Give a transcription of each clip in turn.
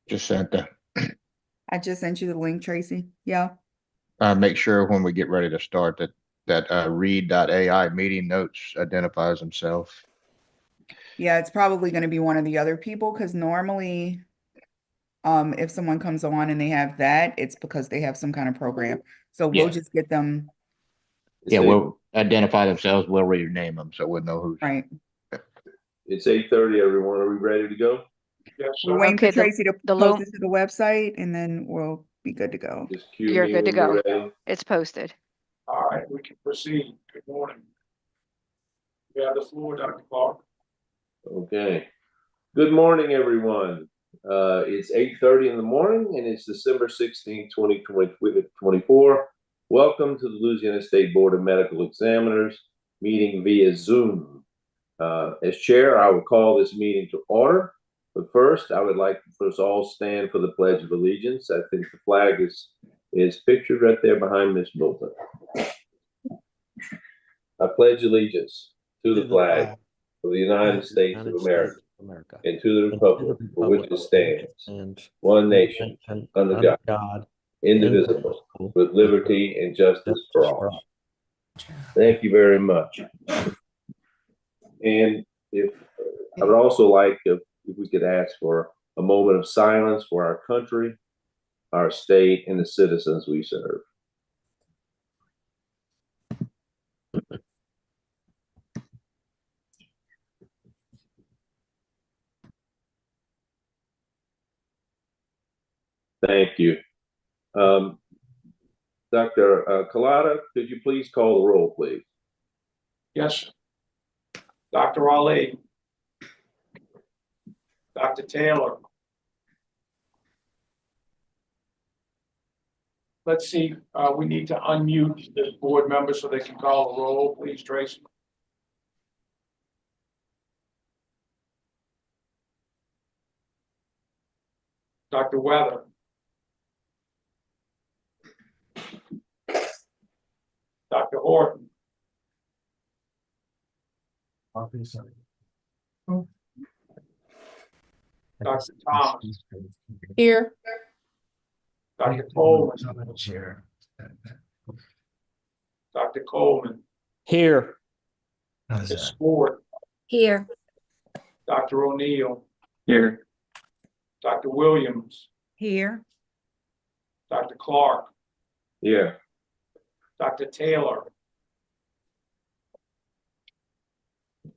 Just sent the, I just sent you the link, Tracy. Yeah. make sure when we get ready to start that read.ai meeting notes identifies himself. Yeah, it's probably going to be one of the other people because normally, if someone comes on and they have that, it's because they have some kind of program. So we'll Yeah. just get them Yeah, It's we'll identify themselves. We'll rename them so we'll know who's. right. it's 8:30, everyone. Are we ready to go? Yes, We're sir. waiting for Okay, Tracy to the post loan, it to the website and then we'll be good to go. Just cue you're me good to when you're go. ready. It's posted. All right, we can proceed. Good morning. You have the floor, Dr. Clark. Okay. Good morning, everyone. It's 8:30 in the morning and it's December 16th, 2024. Welcome to the Louisiana State Board of Medical Examiners meeting via Zoom. As chair, I will call this meeting to order. But first, I would like for us all stand for the Pledge of Allegiance. I think the flag is pictured right there behind Miss Milton. I pledge allegiance to the flag of the United States of America and to the republic for which it stands, one nation, under God, indivisible, with liberty and justice for all. Thank you very much. And if I would also like if we could ask for a moment of silence for our country, our state, and the citizens we serve. Thank you. Dr. Collada, could you please call the roll, please? Yes, sir. Dr. Ali. Dr. Taylor. Let's see, we need to unmute the board members so they can call the roll, please, Tracy. Dr. Weather. Dr. Horton. Dr. Thomas. Here. Dr. Coleman. Dr. Coleman. Here. Ms. Sport. Here. Dr. O'Neill. Here. Dr. Williams. Here. Dr. Clark. Yeah. Dr. Taylor.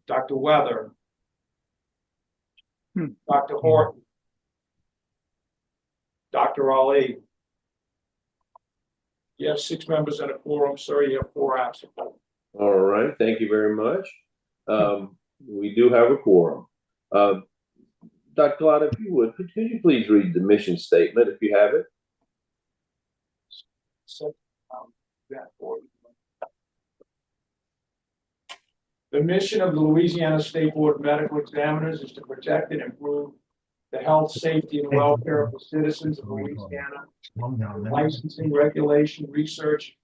Dr. Weather. Dr. Horton. Dr. Ali. You have 6 members and a quorum, sir. You have 4 absent. All right. Thank you very much. We do have a quorum. Dr. Collada, if you would, could you please read the mission statement if you have it? The mission of the Louisiana State Board of Medical Examiners is to protect and improve the health, safety, and welfare of the citizens of Louisiana. Licensing, regulation, research,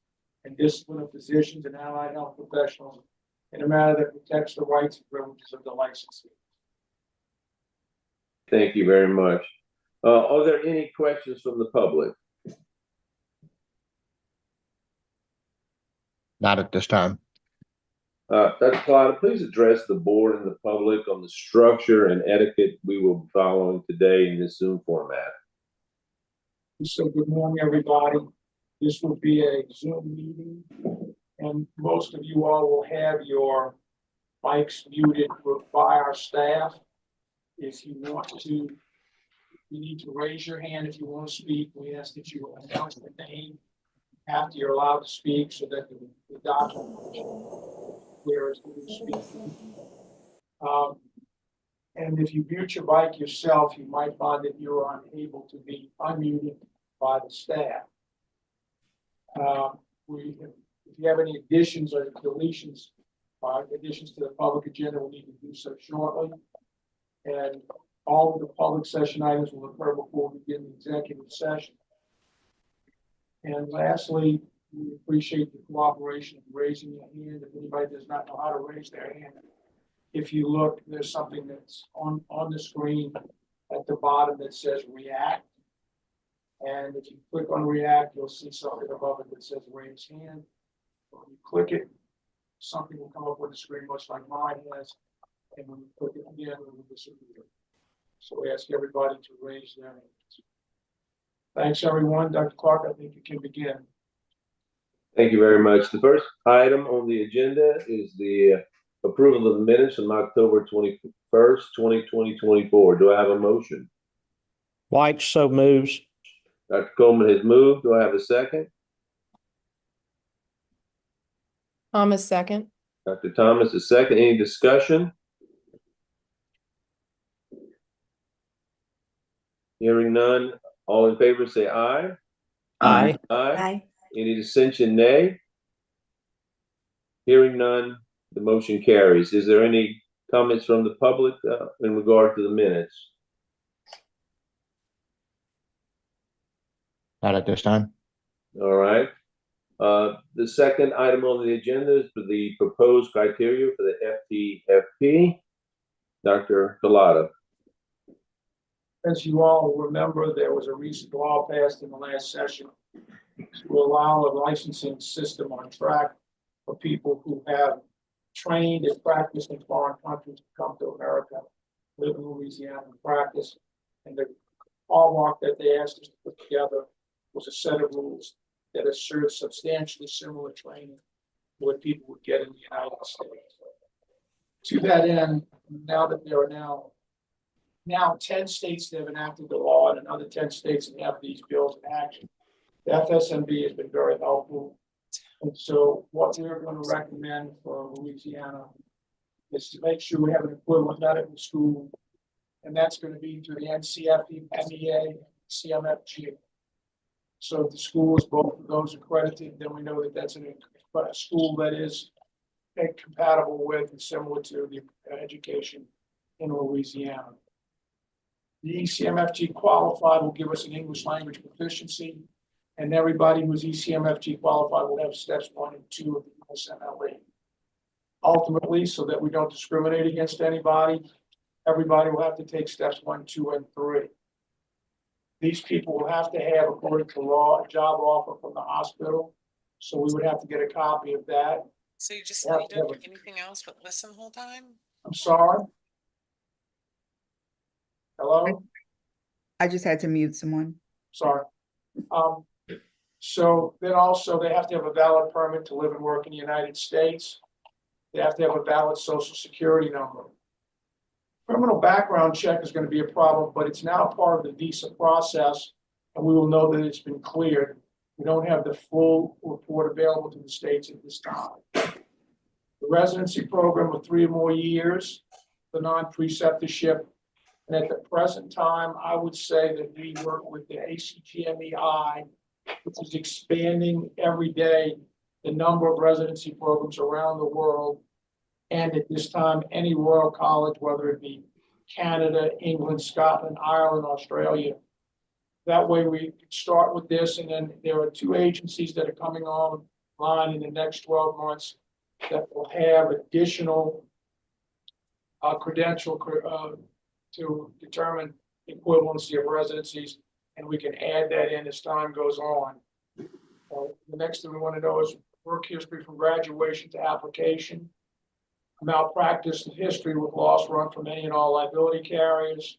and discipline of physicians and allied health professionals in a manner that protects the rights and privileges of the licensee. Thank you very much. Are there any questions from the public? Not at this time. Dr. Collada, please address the board and the public on the structure and etiquette we will be following today in this Zoom format. So good morning, everybody. This will be a Zoom meeting, and most of you all will have your mics muted by our staff. If you want to, you need to raise your hand if you want to speak. We ask that you announce the name after you're allowed to speak so that the document where is who speaking. And if you mute your mic yourself, you might find that you're unable to be unmuted by the staff. If you have any additions or deletions, additions to the public agenda, we'll need to do so shortly. And all of the public session items will occur before we begin the executive session. And lastly, we appreciate the cooperation of raising your hand. If anybody does not know how to raise their hand, if you look, there's something that's on the screen at the bottom that says React. And if you click on React, you'll see something above it that says raise hand. When you click it, something will come up with the screen much like mine has. And when you click it again, it will disappear. So we ask everybody to raise their hands. Thanks, everyone. Dr. Clark, I think you can begin. Thank you very much. The first item on the agenda is the approval of the minutes from October 21st, 2024. Do I have a motion? White so moves. Dr. Coleman has moved. Do I have a second? Thomas second. Dr. Thomas is second. Any discussion? Hearing none. All in favor say aye. Aye. Aye. Any dissension, nay? Hearing none, the motion carries. Is there any comments from the public in regard to the minutes? Not at this time. All right. The second item on the agenda is for the proposed criteria for the FTFP. Dr. Collada. As you all remember, there was a recent law passed in the last session to allow a licensing system on track for people who have trained and practiced in foreign countries to come to America, live in Louisiana and practice. And the hallmark that they asked us to put together was a set of rules that assured substantially similar training to what people would get in the United States. To that end, now that there are now 10 states that have enacted the law and another 10 states that have these bills in action. The FSMB has been very helpful. And so what we're going to recommend for Louisiana is to make sure we have an equivalent medical school. And that's going to be through the NCFE, CMFG. So if the school is both of those accredited, then we know that that's a school that is compatible with and similar to the education in Louisiana. The ECMFG qualified will give us an English language proficiency, and everybody who's ECMFG qualified will have steps 1 and 2 of the USMLE. Ultimately, so that we don't discriminate against anybody, everybody will have to take steps 1, 2, and 3. These people will have to have, according to law, a job offer from the hospital. So we would have to get a copy of that. So you just you don't do anything else but listen the whole time? I'm sorry. Hello? I just had to mute someone. Sorry. So then also they have to have a valid permit to live and work in the United States. They have to have a valid social security number. Criminal background check is going to be a problem, but it's now part of the visa process, and we will know that it's been cleared. We don't have the full report available to the states at this time. The residency program of 3 or more years, the non-preceptorship, and at the present time, I would say that we work with the ACGMEI, which is expanding every day the number of residency programs around the world. And at this time, any Royal College, whether it be Canada, England, Scotland, Ireland, Australia. That way we can start with this. And then there are 2 agencies that are coming online in the next 12 months that will have additional credential to determine equivalency of residencies. And we can add that in as time goes on. The next thing we want to know is work history from graduation to application. Malpractice history with loss run from any and all liability carriers.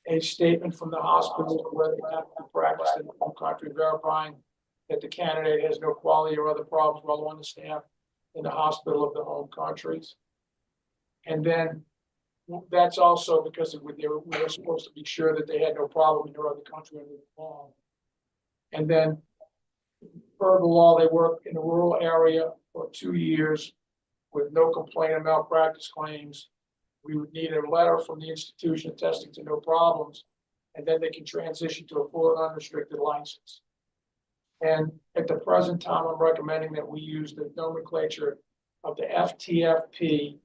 A statement from the hospital where they have to practice in the home country verifying that the candidate has no quality or other problems while on the staff in the hospital of the home countries. And then that's also because we were supposed to be sure that they had no problem in their other country under the law. And then per the law, they work in a rural area for 2 years with no complaint of malpractice claims. We would need a letter from the institution attesting to no problems, and then they can transition to a full and unrestricted license. And at the present time, I'm recommending that we use the nomenclature of the FTFP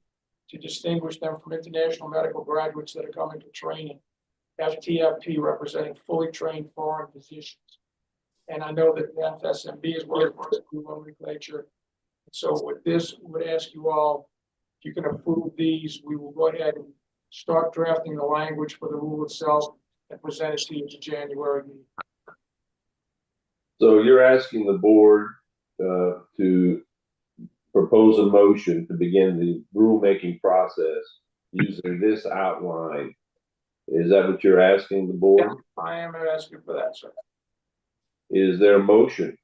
to distinguish them from international medical graduates that are coming to training. FTFP representing fully trained foreign physicians. And I know that the FSMB is working with the nomenclature. So with this, we would ask you all, if you can approve these, we will go ahead and start drafting the language for the rule itself and present it to you to January meeting. So you're asking the board to propose a motion to begin the rulemaking process using this outline. Is that what you're asking the board? Yeah, I am asking for that, sir. Is there a motion?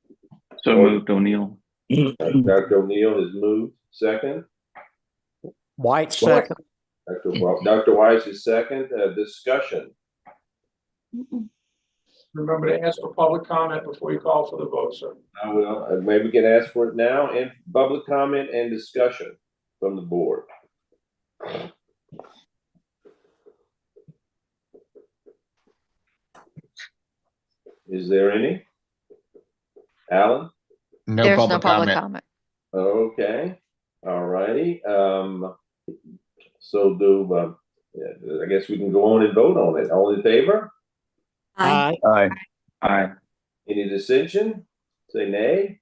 So moved, O'Neill. Dr. O'Neill has moved. Second. White second. Dr. Weiss is second. Discussion. Remember to ask for public comment before you call for the vote, sir. I will. Maybe we can ask for it now. And public comment and discussion from the board. Is there any? Alan? No There's no public public comment. comment. Okay. All righty. I guess we can go on and vote on it. All in favor? Aye. Aye. Aye. Any dissension? Say nay.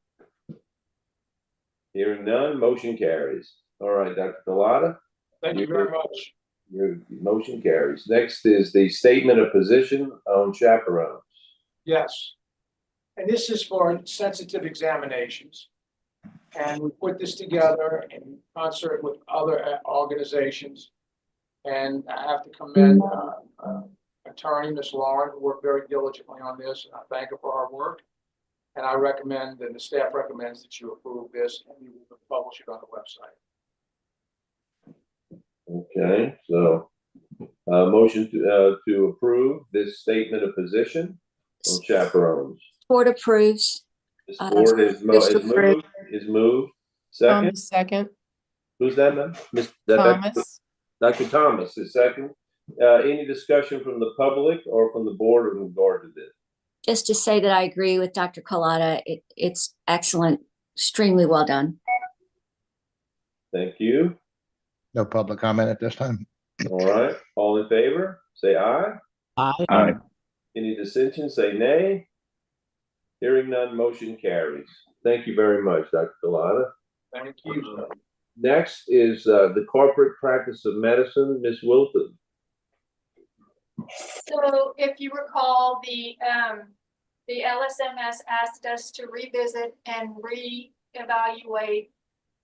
Hearing none, motion carries. All right, Dr. Pilata, Thank you very much. your motion carries. Next is the statement of position on chaperones. Yes. And this is for sensitive examinations. And we put this together in concert with other organizations. And I have to commend attorney, Ms. Lauren, who worked very diligently on this, and I thank her for her work. And I recommend, and the staff recommends that you approve this, and you will publish it on the website. Okay, so motion to approve this statement of position on chaperones. Board approves. This board is moved. Second. Thomas, second. Who's that, ma'am? Thomas. Dr. Thomas is second. Any discussion from the public or from the board in regard to this? Just to say that I agree with Dr. Collada. It's excellent, extremely well done. Thank you. No public comment at this time. All right. All in favor, say aye. Aye. Aye. Any dissension, say nay. Hearing none, motion carries. Thank you very much, Dr. Collada. Thank you, sir. Next is the corporate practice of medicine, Ms. Wilton. So if you recall, the LSMS asked us to revisit and reevaluate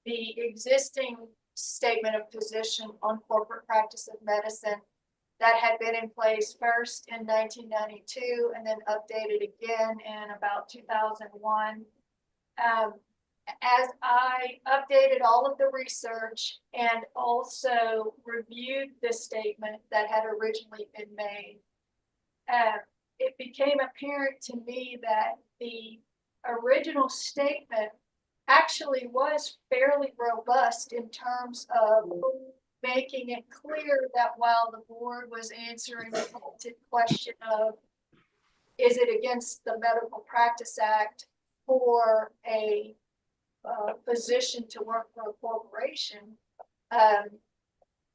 the existing statement of position on corporate practice of medicine that had been in place first in 1992 and then updated again in about 2001. As I updated all of the research and also reviewed the statement that had originally been made, it became apparent to me that the original statement actually was fairly robust in terms of making it clear that while the board was answering the question of, is it against the Medical Practice Act for a physician to work for a corporation,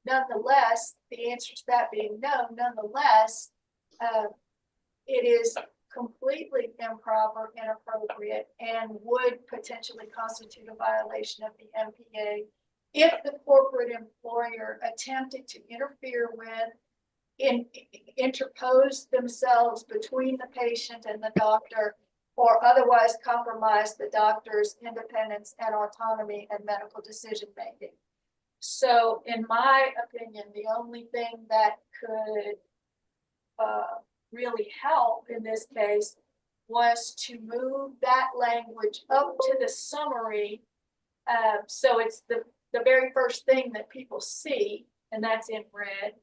nonetheless, the answer to that being no, nonetheless, it is completely improper, inappropriate, and would potentially constitute a violation of the MPA if the corporate employer attempted to interfere with, interpose themselves between the patient and the doctor, or otherwise compromise the doctor's independence and autonomy and medical decision making. So in my opinion, the only thing that could really help in this case was to move that language up to the summary. So it's the very first thing that people see, and that's in red.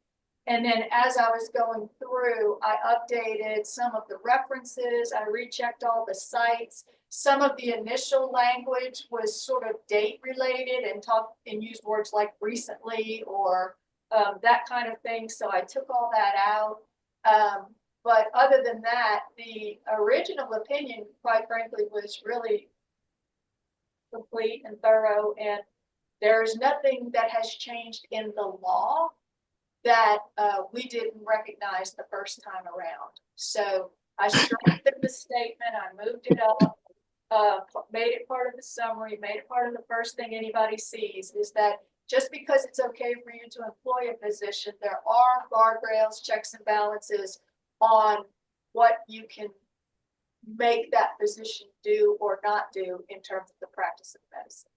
And then as I was going through, I updated some of the references, I rechecked all the sites. Some of the initial language was sort of date related and used words like recently or that kind of thing. So I took all that out. But other than that, the original opinion, quite frankly, was really complete and thorough. And there's nothing that has changed in the law that we didn't recognize the first time around. So I strengthened the statement, I moved it up, made it part of the summary, made it part of the first thing anybody sees is that just because it's okay for you to employ a physician, there are guardrails, checks and balances on what you can make that physician do or not do in terms of the practice of medicine.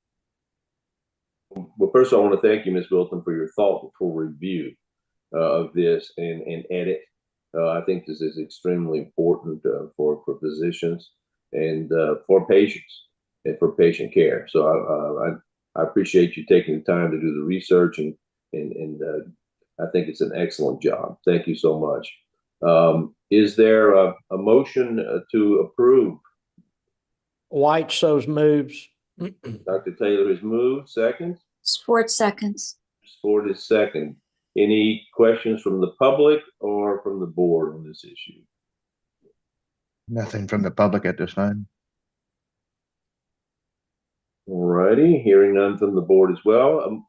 Well, first, I want to thank you, Ms. Wilton, for your thoughtful review of this and edit. I think this is extremely important for physicians and for patients and for patient care. So I appreciate you taking the time to do the research and I think it's an excellent job. Thank you so much. Is there a motion to approve? White so moves. Dr. Taylor has moved. Second? Sport seconds. Sport is second. Any questions from the public or from the board on this issue? Nothing from the public at this time. All righty, hearing none from the board as well.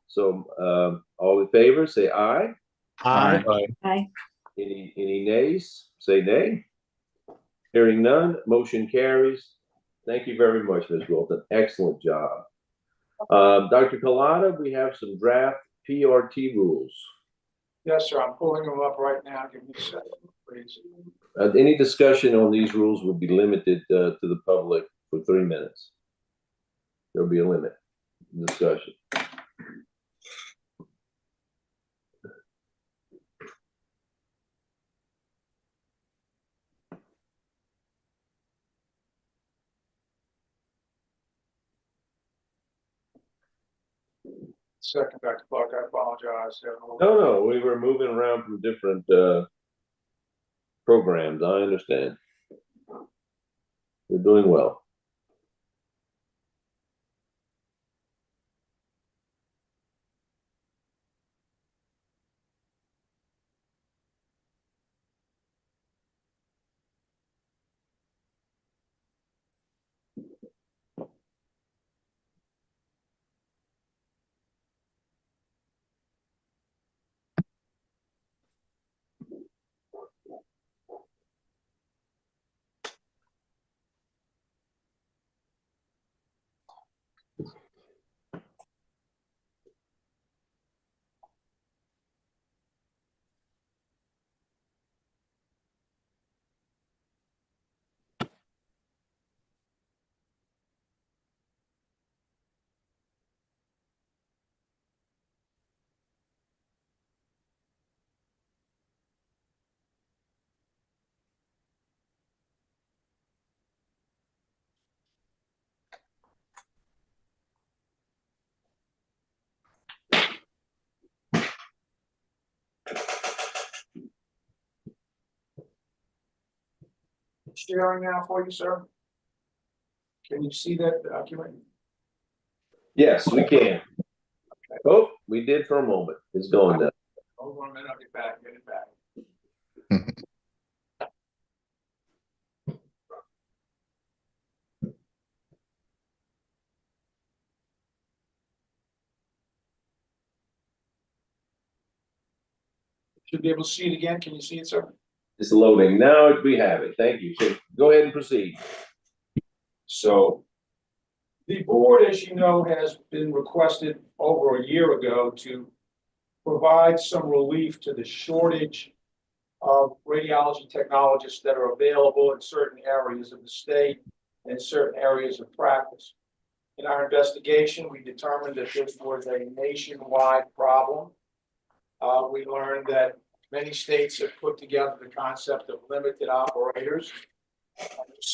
All in favor, say aye. Aye. Aye. Any nays? Say nay. Hearing none, motion carries. Thank you very much, Ms. Wilton. Excellent job. Dr. Collada, we have some draft PRT rules. Yes, sir. I'm pulling them up right now. Give me a second, please. Any discussion on these rules will be limited to the public for 3 minutes. There'll be a limit in discussion. Second, Dr. Clark, I apologize. No, we were moving around from different programs. I understand. We're doing well. Sharing now for you, sir. Can you see that document? Yes, we can. Oh, we did for a moment. It's going now. Hold on a minute, I'll get back, get it back. Should be able to see it again. Can you see it, sir? It's loading. Now we have it. Thank you. So go ahead and proceed. So the board, as you know, has been requested over a year ago to provide some relief to the shortage of radiology technologists that are available in certain areas of the state and certain areas of practice. In our investigation, we determined that this was a nationwide problem. We learned that many states have put together the concept of limited operators.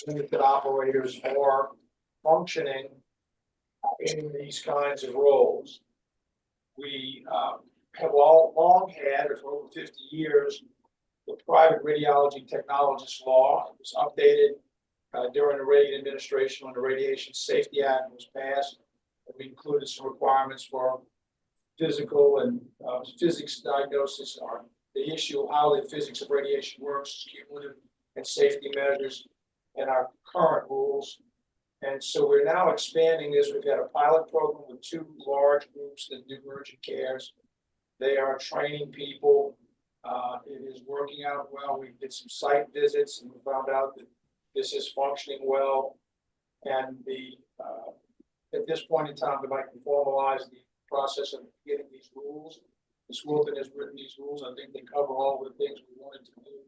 Limited operators are functioning in these kinds of roles. We have long had, for over 50 years, the private radiology technologist law. It was updated during the Reagan administration when the Radiation Safety Act was passed. We included some requirements for physical and physics diagnosis, or the issue of how the physics of radiation works, cumulative and safety measures, and our current rules. And so we're now expanding this. We've got a pilot program with 2 large groups that do urgent cares. They are training people. It is working out well. We did some site visits and we found out that this is functioning well. And at this point in time, we'd like to formalize the process of getting these rules. Ms. Wilton has written these rules. I think they cover all the things we wanted to do.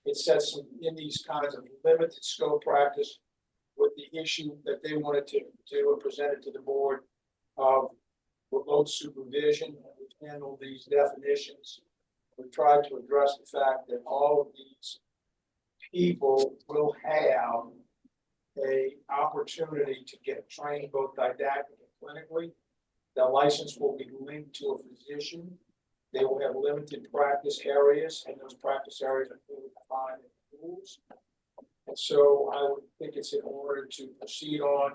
It sets some in these kinds of limited scope practice with the issue that they wanted to do and present it to the board of remote supervision. We've handled these definitions. We tried to address the fact that all of these people will have a opportunity to get trained both didactically and clinically. The license will be linked to a physician. They will have limited practice areas, and those practice areas are clearly defined in the rules. And so I would think it's in order to proceed on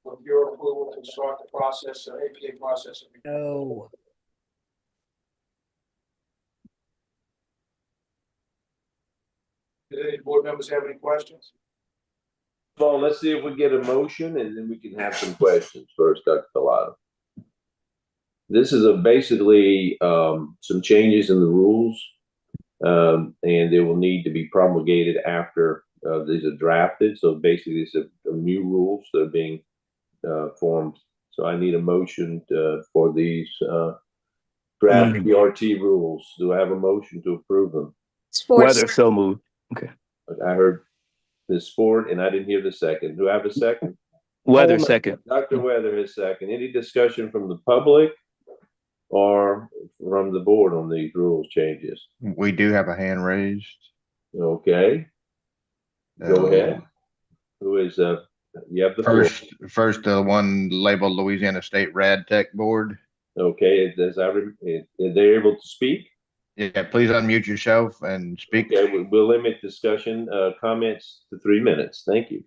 with your approval to start the process, APA process. No. Did any board members have any questions? Well, let's see if we get a motion and then we can have some questions first, Dr. Collado. This is basically some changes in the rules, and they will need to be promulgated after these are drafted. So basically, these are new rules that are being formed. So I need a motion for these draft PRT rules. Do I have a motion to approve them? Sports. So moved. I heard Ms. Ford, and I didn't hear the second. Do I have a second? Weather second. Dr. Weather is second. Any discussion from the public or from the board on these rules changes? We do have a hand raised. Okay, go ahead. Who is you have the floor. First, the one labeled Louisiana State Rad Tech Board. Okay, are they able to speak? Yeah, please unmute yourself and speak. Okay, we'll limit discussion comments to 3 minutes. Thank you.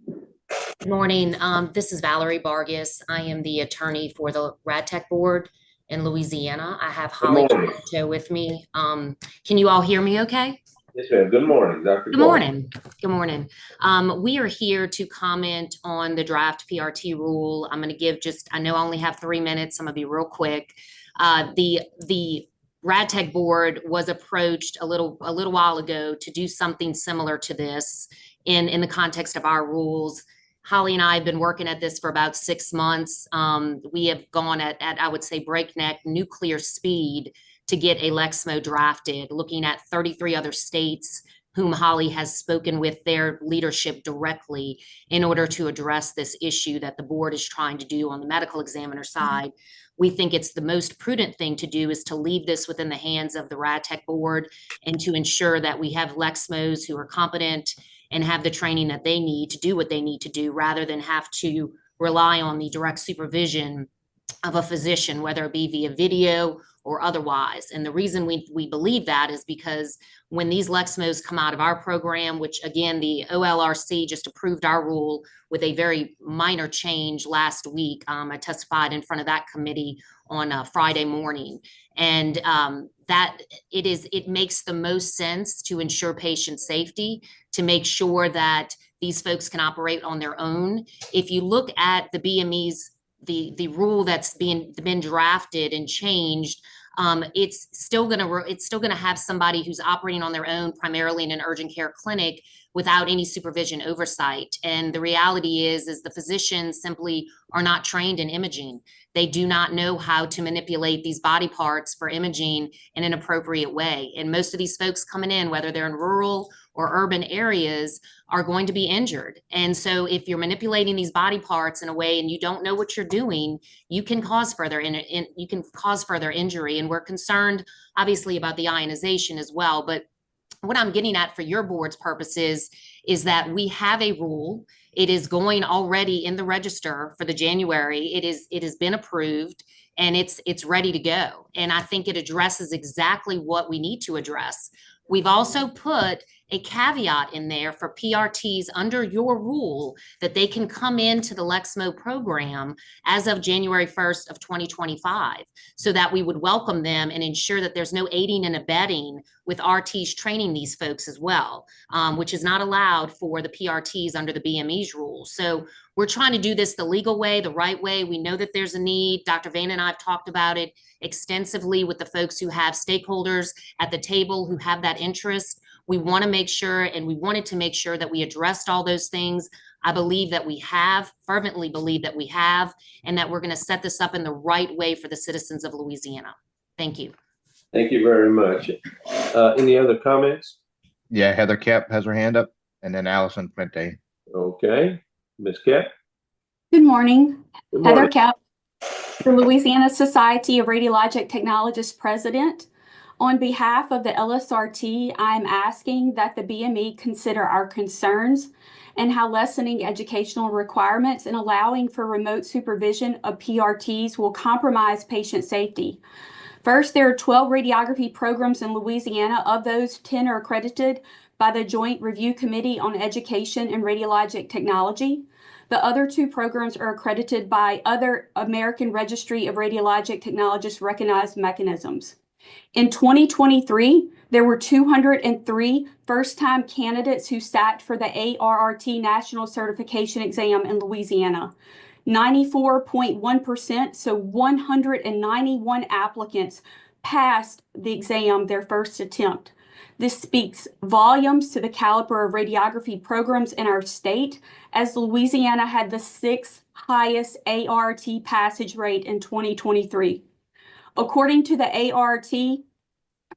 Good morning. This is Valerie Vargas. I am the attorney for the Rad Tech Board in Louisiana. I have Holly Toronto with me. Can you all hear me okay? Yes, ma'am. Good morning, Dr. Good morning. Good morning. We are here to comment on the draft PRT rule. I'm going to give I know I only have 3 minutes. I'm going to be real quick. The Rad Tech Board was approached a little while ago to do something similar to this in the context of our rules. Holly and I have been working at this for about 6 months. We have gone at I would say breakneck nuclear speed to get a Lexmo drafted, looking at 33 other states whom Holly has spoken with their leadership directly in order to address this issue that the board is trying to do on the medical examiner side. We think it's the most prudent thing to do is to leave this within the hands of the Rad Tech Board and to ensure that we have Lexmos who are competent and have the training that they need to do what they need to do, rather than have to rely on the direct supervision of a physician, whether it be via video or otherwise. And the reason we believe that is because when these Lexmos come out of our program, which again, the OLRC just approved our rule with a very minor change last week. I testified in front of that committee on Friday morning. And that it makes the most sense to ensure patient safety, to make sure that these folks can operate on their own. If you look at the BME's the rule that's been drafted and changed, it's still gonna have somebody who's operating on their own, primarily in an urgent care clinic, without any supervision oversight. And the reality is the physicians simply are not trained in imaging. They do not know how to manipulate these body parts for imaging in an appropriate way. And most of these folks coming in, whether they're in rural or urban areas, are going to be injured. And so if you're manipulating these body parts in a way and you don't know what you're doing, you can cause further injury. And we're concerned obviously about the ionization as well. But what I'm getting at for your board's purposes is that we have a rule. It is going already in the register for the January. It has been approved and it's ready to go. And I think it addresses exactly what we need to address. We've also put a caveat in there for PRTs under your rule that they can come into the Lexmo program as of January 1st of 2025, so that we would welcome them and ensure that there's no aiding and abetting with RTs training these folks as well, which is not allowed for the PRTs under the BME's rules. So we're trying to do this the legal way, the right way. We know that there's a need. Dr. Van and I have talked about it extensively with the folks who have stakeholders at the table who have that interest. We want to make sure, and we wanted to make sure that we addressed all those things. I believe that we have, fervently believe that we have, and that we're going to set this up in the right way for the citizens of Louisiana. Thank you. Thank you very much. Any other comments? Yeah, Heather Kemp has her hand up, and then Allison Fuente. Okay, Ms. Kemp. Good morning. Good Heather morning. Kemp, the Louisiana Society of Radiologic Technologists President. On behalf of the LSRT, I'm asking that the BME consider our concerns and how lessening educational requirements and allowing for remote supervision of PRTs will compromise patient safety. First, there are 12 radiography programs in Louisiana. Of those, 10 are accredited by the Joint Review Committee on Education and Radiologic Technology. The other 2 programs are accredited by other American Registry of Radiologic Technologists recognized mechanisms. In 2023, there were 203 first-time candidates who sat for the ARRT National Certification Exam in Louisiana. 94.1%, so 191 applicants passed the exam their first attempt. This speaks volumes to the caliber of radiography programs in our state, as Louisiana had the 6th highest ART passage rate in 2023. According to the ART,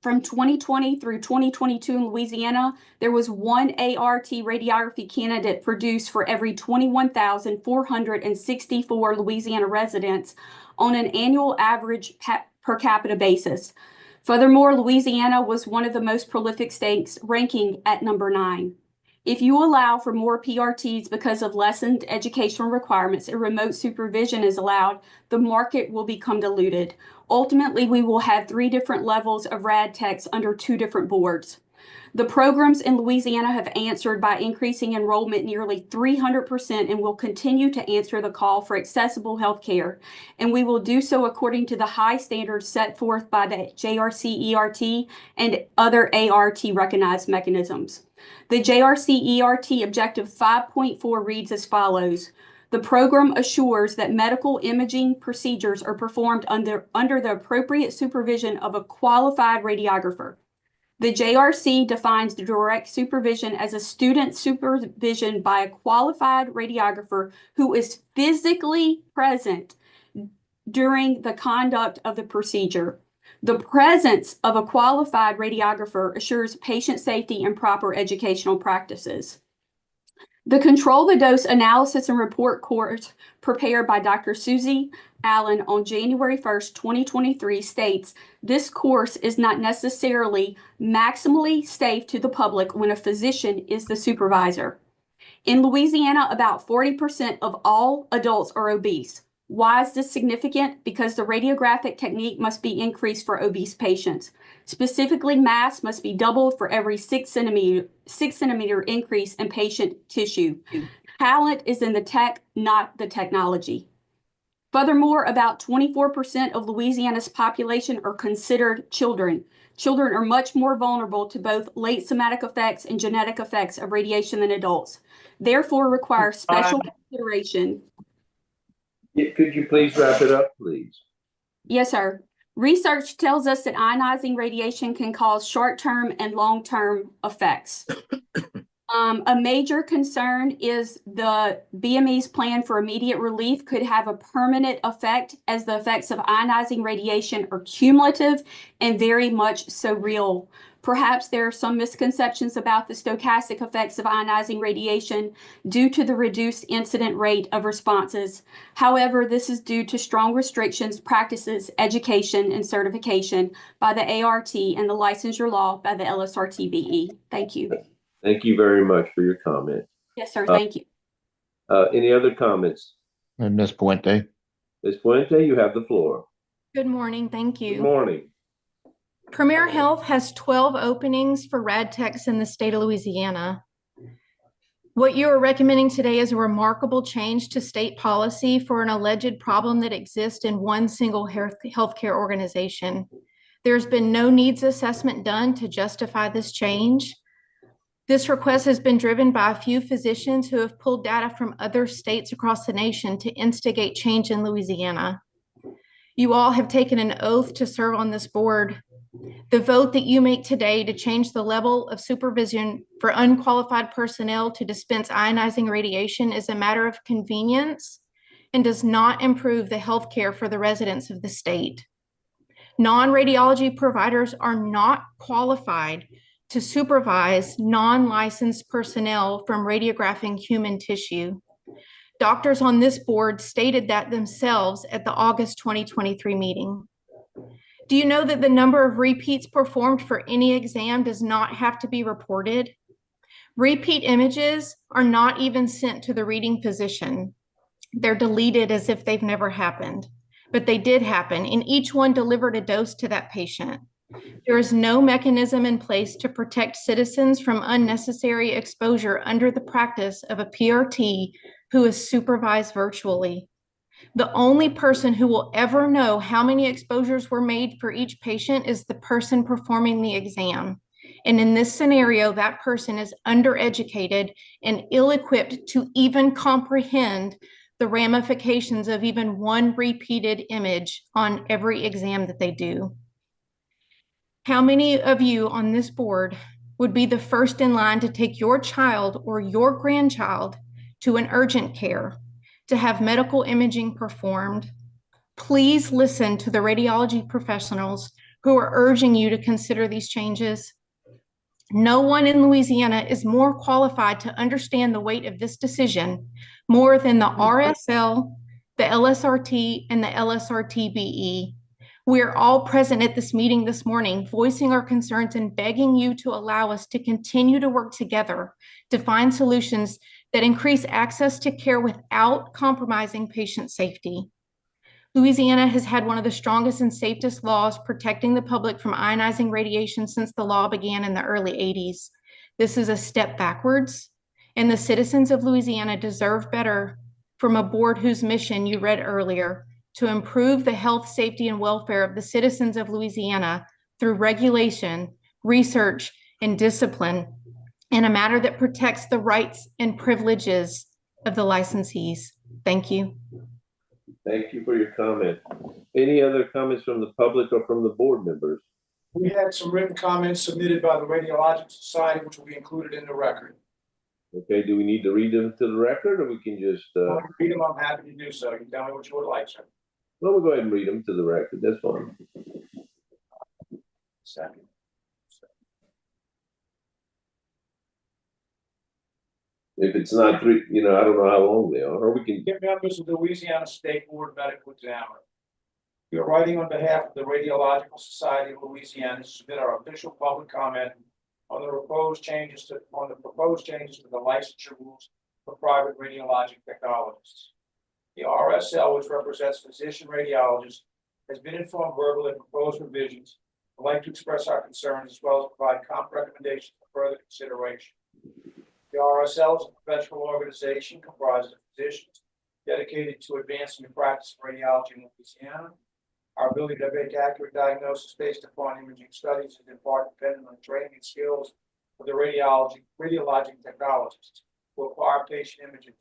from 2020 through 2022 in Louisiana, there was 1 ART radiography candidate produced for every 21,464 Louisiana residents on an annual average per capita basis. Furthermore, Louisiana was one of the most prolific states, ranking at number 9. If you allow for more PRTs because of lessened educational requirements and remote supervision is allowed, the market will become diluted. Ultimately, we will have 3 different levels of rad techs under 2 different boards. The programs in Louisiana have answered by increasing enrollment nearly 300% and will continue to answer the call for accessible health care. And we will do so according to the high standards set forth by the JRC-ERT and other ART recognized mechanisms. The JRC-ERT Objective 5.4 reads as follows. The program assures that medical imaging procedures are performed under the appropriate supervision of a qualified radiographer. The JRC defines the direct supervision as a student supervision by a qualified radiographer who is physically present during the conduct of the procedure. The presence of a qualified radiographer assures patient safety and proper educational practices. The Control the Dose Analysis and Report course prepared by Dr. Susie Allen on January 1st, 2023 states, this course is not necessarily maximally safe to the public when a physician is the supervisor. In Louisiana, about 40% of all adults are obese. Why is this significant? Because the radiographic technique must be increased for obese patients. Specifically, mass must be doubled for every 6 centimeter increase in patient tissue. Talent is in the tech, not the technology. Furthermore, about 24% of Louisiana's population are considered children. Children are much more vulnerable to both late somatic effects and genetic effects of radiation than adults, therefore require special consideration. Could you please wrap it up, please? Yes, sir. Research tells us that ionizing radiation can cause short-term and long-term effects. A major concern is the BME's plan for immediate relief could have a permanent effect, as the effects of ionizing radiation are cumulative and very much so real. Perhaps there are some misconceptions about the stochastic effects of ionizing radiation due to the reduced incident rate of responses. However, this is due to strong restrictions, practices, education, and certification by the ART and the licensure law by the LSRTBE. Thank you. Thank you very much for your comment. Yes, sir. Thank you. Any other comments? And Ms. Puente. Ms. Puente, you have the floor. Good morning. Thank you. Good morning. Premier Health has 12 openings for rad techs in the state of Louisiana. What you are recommending today is a remarkable change to state policy for an alleged problem that exists in one single healthcare organization. There's been no needs assessment done to justify this change. This request has been driven by a few physicians who have pulled data from other states across the nation to instigate change in Louisiana. You all have taken an oath to serve on this board. The vote that you make today to change the level of supervision for unqualified personnel to dispense ionizing radiation is a matter of convenience and does not improve the health care for the residents of the state. Non-radiology providers are not qualified to supervise non-licensed personnel from radiographing human tissue. Doctors on this board stated that themselves at the August 2023 meeting. Do you know that the number of repeats performed for any exam does not have to be reported? Repeat images are not even sent to the reading physician. They're deleted as if they've never happened, but they did happen, and each one delivered a dose to that patient. There is no mechanism in place to protect citizens from unnecessary exposure under the practice of a PRT who is supervised virtually. The only person who will ever know how many exposures were made for each patient is the person performing the exam. And in this scenario, that person is undereducated and ill-equipped to even comprehend the ramifications of even one repeated image on every exam that they do. How many of you on this board would be the first in line to take your child or your grandchild to an urgent care to have medical imaging performed? Please listen to the radiology professionals who are urging you to consider these changes. No one in Louisiana is more qualified to understand the weight of this decision more than the RSL, the LSRT, and the LSRTBE. We are all present at this meeting this morning, voicing our concerns and begging you to allow us to continue to work together to find solutions that increase access to care without compromising patient safety. Louisiana has had one of the strongest and safest laws protecting the public from ionizing radiation since the law began in the early 80s. This is a step backwards, and the citizens of Louisiana deserve better from a board whose mission you read earlier, to improve the health, safety, and welfare of the citizens of Louisiana through regulation, research, and discipline in a manner that protects the rights and privileges of the licensees. Thank you. Thank you for your comment. Any other comments from the public or from the board members? We had some written comments submitted by the Radiological Society, which will be included in the record. Okay, do we need to read them to the record, or we can just, Read them, I'm happy to do so. You can tell me what you would like, sir. well, we'll go ahead and read them to the record, that's fine. Second. If it's not three, I don't know how long they are, or we can, Dear members of the Louisiana State Board of Medical Examiner, we are writing on behalf of the Radiological Society of Louisiana to submit our official public comment on the proposed changes to the licensure rules for private radiologic technologists. The RSL, which represents physician radiologists, has been informed verbally of proposed revisions. I'd like to express our concerns as well as provide recommendations for further consideration. The RSL is a professional organization comprised of physicians dedicated to advancing the practice of radiology in Louisiana. Our ability to make accurate diagnosis based upon imaging studies is in part dependent on the training and skills of the radiologic technologists who acquire patient images.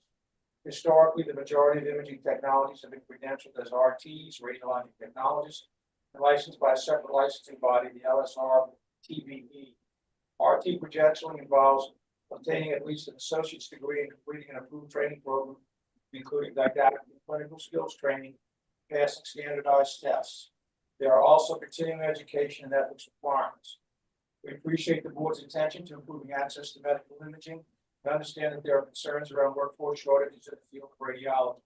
Historically, the majority of imaging technologies have been credentialed as RTs, radiologic technologists, and licensed by a separate licensing body, the LSRTBE. RT credentialing involves obtaining at least an associate's degree and completing an approved training program, including didactic and clinical skills training, passing standardized tests. There are also continuing education and ethics requirements. We appreciate the board's attention to improving access to medical imaging and understand that there are concerns around workforce shortages in the field of radiology.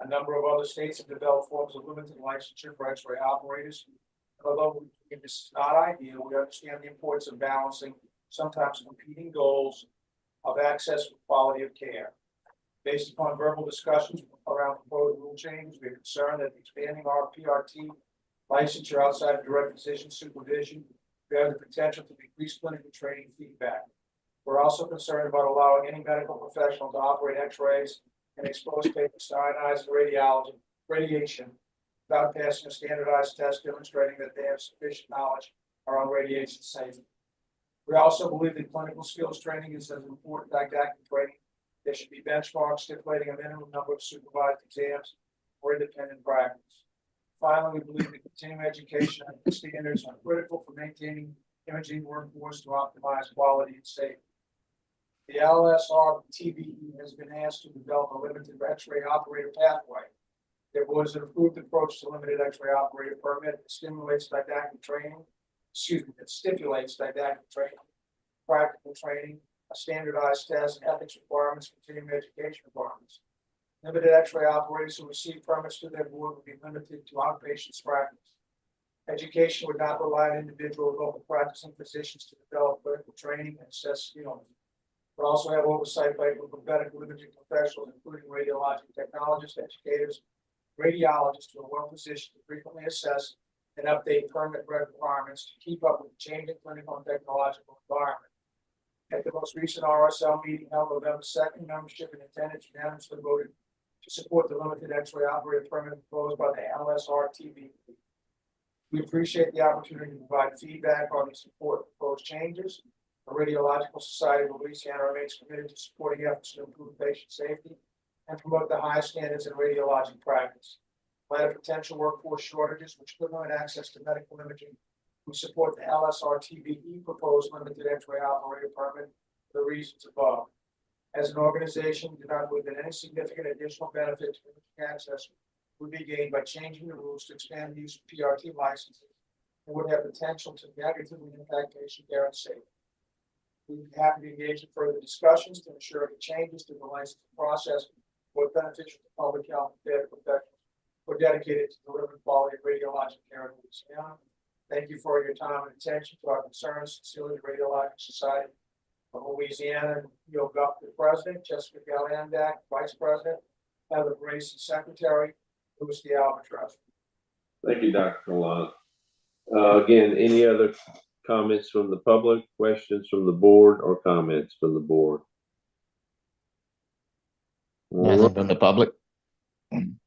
A number of other states have developed forms of limited licensure for X-ray operators. And although this is not ideal, we understand the importance of balancing sometimes competing goals of access and quality of care. Based upon verbal discussions around proposed rule changes, we are concerned that expanding our PRT licensure outside of direct physician supervision may have the potential to decrease clinical training feedback. We're also concerned about allowing any medical professional to operate X-rays and expose patients to ionized radiation without passing a standardized test demonstrating that they have sufficient knowledge around radiation safety. We also believe that clinical skills training is as important didactic training. There should be benchmarks stipulating a minimum number of supervised exams for independent practice. Finally, we believe that continuing education and standards are critical for maintaining imaging workforce to optimize quality and safety. The LSR TBE has been asked to develop a limited X-ray operator pathway. There was an approved approach to limited X-ray operator permit that stipulates didactic training, practical training, a standardized test, ethics requirements, continuing education requirements. Limited X-ray operators who receive permits to their board will be limited to outpatient practice. Education would not rely on individual local practicing physicians to develop clinical training and assess skills. But also have oversight by medical imaging professionals, including radiologic technologists, educators, radiologists who are well positioned to frequently assess and update permit requirements to keep up with the changing clinical and technological environment. At the most recent RSL meeting held November 2nd, membership and attendance unanimously voted to support the limited X-ray operator permit proposed by the LSR TV. We appreciate the opportunity to provide feedback on the support proposed changes. The Radiological Society of Louisiana remains committed to supporting efforts to improve patient safety and promote the highest standards in radiologic practice. In light of potential workforce shortages, which could limit access to medical imaging, we support the LSR TBE proposed limited X-ray operator permit for the reasons above. As an organization, we do not believe that any significant additional benefit to imaging access would be gained by changing the rules to expand the use of PRT licenses and would have potential to negatively impact patient care and safety. We would be happy to engage in further discussions to ensure any changes to the licensing process were beneficial to public health and care professionals who are dedicated to delivering quality radiologic care in Louisiana. Thank you for your time and attention to our concerns. Sincerely, the Radiologic Society of Louisiana, Neil Gupp, the President, Jessica Galandak, Vice President, Heather Grace, Secretary, Louis the Albatross. Thank you, Dr. Kalana. Again, any other comments from the public, questions from the board, or comments from the board? Nothing from the public. From